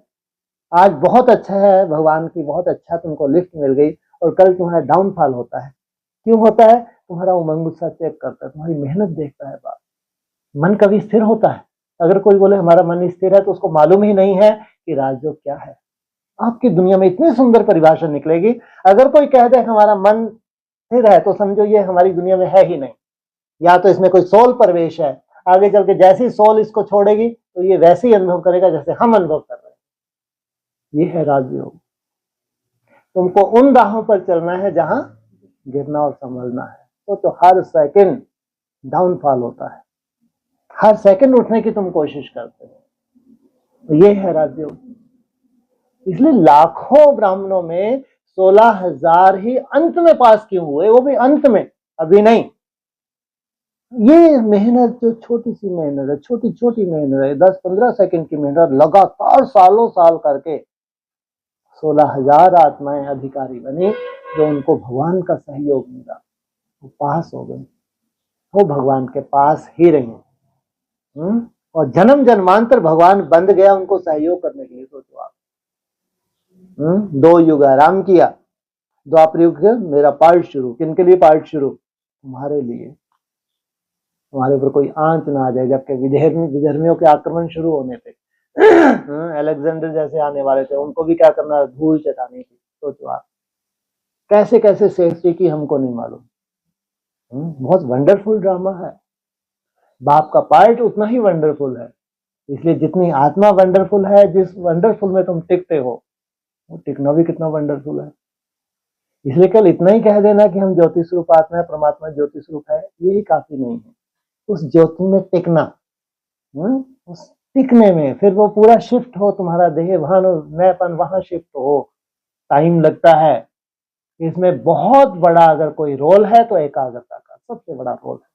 आज बहुत अच्छा है, भगवान की बहुत अच्छा तुमको लिफ्ट मिल गई, और कल तुम्हारा डाउनफॉल होता है। क्यों होता है? तुम्हारा उमंग उत्साह चेक करता है, तुम्हारी मेहनत देखता है। बात, मन कभी स्थिर होता है? अगर कोई बोले हमारा मन स्थिर है, तो उसको मालूम ही नहीं है कि राजयोग क्या है। आपकी दुनिया में इतनी सुंदर परिभाषा निकलेगी। अगर कोई कह दे हमारा मन स्थिर है, तो समझो ये हमारी दुनिया में है ही नहीं, या तो इसमें कोई सोल प्रवेश है। आगे चल के जैसी सोल इसको छोड़ेगी, तो ये वैसे ही अनुभव करेगा जैसे हम अनुभव कर रहे हैं। ये है राजयोग। तुमको उन राहों पर चलना है जहां गिरना और संभलना है। तो हर सेकंड डाउनफॉल होता है, हर सेकंड उठने की तुम कोशिश करते हो। तो ये है राजयोग। इसलिए लाखों ब्राह्मणों में 16,000 ही अंत में पास क्यों हुए, वो भी अंत में, अभी नहीं। ये मेहनत जो छोटी सी मेहनत है, छोटी छोटी मेहनत है, 10-15 सेकंड की मेहनत, लगातार सालों साल करके 16,000 आत्माएं अधिकारी बनी, जो उनको भगवान का सहयोग मिला, वो पास हो गए, वो भगवान के पास ही रहे। और जन्म जन्मांतर भगवान बंद गया उनको सहयोग करने के लिए। सोचो आप, 2 युग आराम किया, द्वापर युग मेरा पार्ट शुरू। किनके लिए पार्ट शुरू? तुम्हारे लिए। तुम्हारे ऊपर कोई आंच ना आ जाए। जबकि विधर्मियों के आक्रमण शुरू होने पे अलेक्जेंडर जैसे आने वाले थे, उनको भी क्या करना, धूल चटानी थी। सोचो आप, कैसे कैसे सेफ्टी की हमको नहीं मालूम। बहुत वंडरफुल ड्रामा है। बाप का पार्ट उतना ही वंडरफुल है। इसलिए जितनी आत्मा वंडरफुल है, जिस वंडरफुल में तुम टिकते हो, वो टिकना भी कितना वंडरफुल है। इसलिए कल इतना ही कह देना कि हम ज्योति स्वरूप आत्मा है, परमात्मा ज्योति स्वरूप है, यही काफी नहीं है। उस ज्योति में टिकना, उस टिकने में, फिर वो पूरा शिफ्ट हो, तुम्हारा देह भान नयापन वहां शिफ्ट हो, टाइम लगता है। इसमें बहुत बड़ा अगर कोई रोल है तो एकाग्रता का सबसे बड़ा रोल है।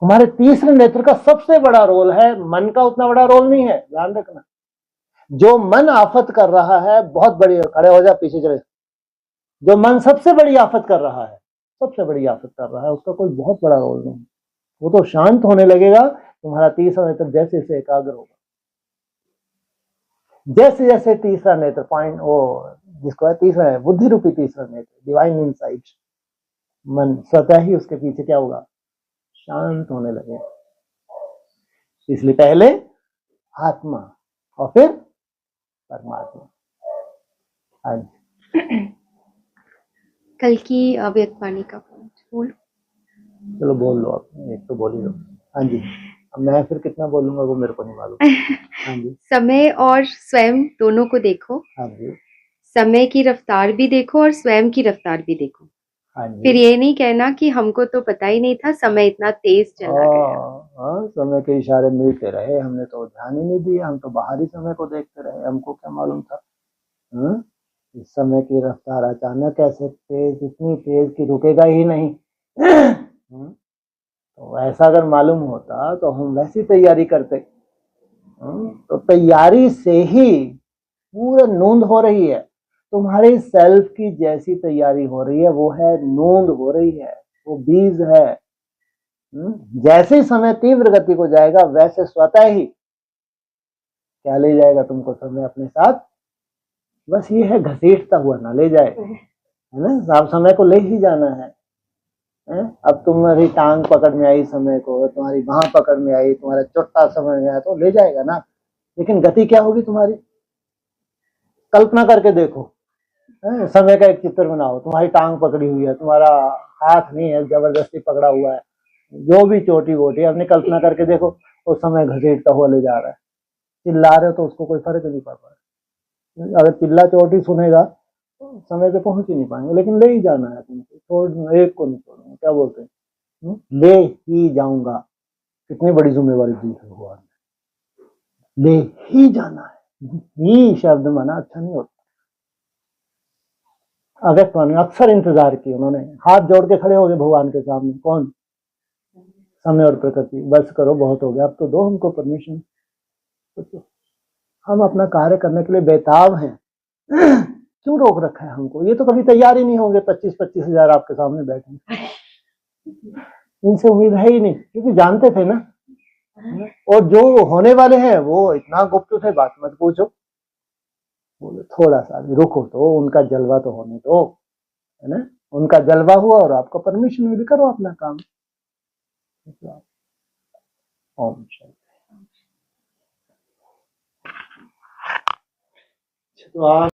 तुम्हारे तीसरे नेत्र का सबसे बड़ा रोल है, मन का उतना बड़ा रोल नहीं है, ध्यान रखना। जो मन आफत कर रहा है बहुत बड़ी, खड़े हो जा पीछे चले, जो मन सबसे बड़ी आफत कर रहा है, सबसे बड़ी आफत कर रहा है, उसका कोई बहुत बड़ा रोल नहीं। वो तो शांत होने लगेगा, तुम्हारा तीसरा नेत्र जैसे जैसे एकाग्र होगा, जैसे जैसे तीसरा नेत्र पॉइंट वो जिसको है तीसरा है बुद्धि रूपी तीसरा नेत्र, डिवाइन इनसाइट, मन स्वतः ही उसके पीछे क्या होगा, शांत होने लगे। इसलिए पहले आत्मा और फिर परमात्मा। हाँ जी, कल की अव्यक्त वाणी का पॉइंट बोल। चलो बोल लो, आप एक तो बोल ही लो। हाँ जी, अब मैं फिर कितना बोलूंगा वो मेरे को नहीं मालूम। हाँ जी, समय और स्वयं दोनों को देखो। हाँ जी, समय की रफ्तार भी देखो और स्वयं की रफ्तार भी देखो। हाँ जी। फिर ये नहीं कहना कि हमको तो पता ही नहीं था, समय इतना तेज चला गया। हाँ, समय के इशारे मिलते रहे, हमने तो ध्यान ही नहीं दिया, हम तो बाहरी समय को देखते रहे, हमको क्या मालूम था। हाँ? इस समय की रफ्तार अचानक ऐसे तेज, इतनी तेज कि रुकेगा ही नहीं। तो ऐसा अगर मालूम होता तो हम वैसी तैयारी करते। तो तैयारी से ही पूरा नूंद हो रही है, तुम्हारी सेल्फ की जैसी तैयारी हो रही है, वो है नूंद हो रही है, वो बीज है। जैसे ही समय तीव्र गति को जाएगा वैसे स्वतः ही क्या ले जाएगा तुमको समय अपने साथ, बस ये है घसीटता हुआ ना ले जाए, है ना। आप समय को ले ही जाना है। अब तुम्हारी टांग पकड़ में आई समय को, तुम्हारी बाह पकड़ में आई, तुम्हारा चोट्टा समझ में आया तो ले जाएगा ना। लेकिन गति क्या होगी तुम्हारी, कल्पना करके देखो। समय का एक चित्र बनाओ, तुम्हारी टांग पकड़ी हुई है, तुम्हारा हाथ नहीं है, जबरदस्ती पकड़ा हुआ है, जो भी चोटी वोटी, अपनी कल्पना करके देखो, वो समय घसीटता हुआ ले जा रहा है। चिल्ला रहे हो तो उसको कोई फर्क नहीं पड़ रहा है। अगर चिल्ला चोटी सुनेगा तो समय पे पहुंच ही नहीं पाएंगे, लेकिन ले ही जाना है तुमको, छोड़ एक को नहीं छोड़ूंगा, क्या बोलते हैं, ले ही जाऊंगा। कितनी बड़ी जिम्मेवारी दी है भगवान ने, ले ही जाना है। ही शब्द माना अच्छा नहीं होता। अव्यक्त वाणी अक्सर इंतजार किया उन्होंने, हाथ जोड़ के खड़े हो गए भगवान के सामने, कौन, समय और प्रकृति, बस करो बहुत हो गया, अब तो दो हमको परमिशन। तो हम अपना कार्य करने के लिए बेताब हैं। क्यों रोक रखा है हमको, ये तो कभी तैयार ही नहीं होंगे, 25-25 हजार आपके सामने बैठे, इनसे उम्मीद है ही नहीं, क्योंकि जानते थे ना। और जो होने वाले हैं वो इतना गुप्त थे, बात मत पूछो। बोले थोड़ा सा रुको तो, उनका जलवा तो होने दो, है ना। उनका जलवा हुआ और आपको परमिशन मिली, करो अपना काम। ओम शांति। तो आप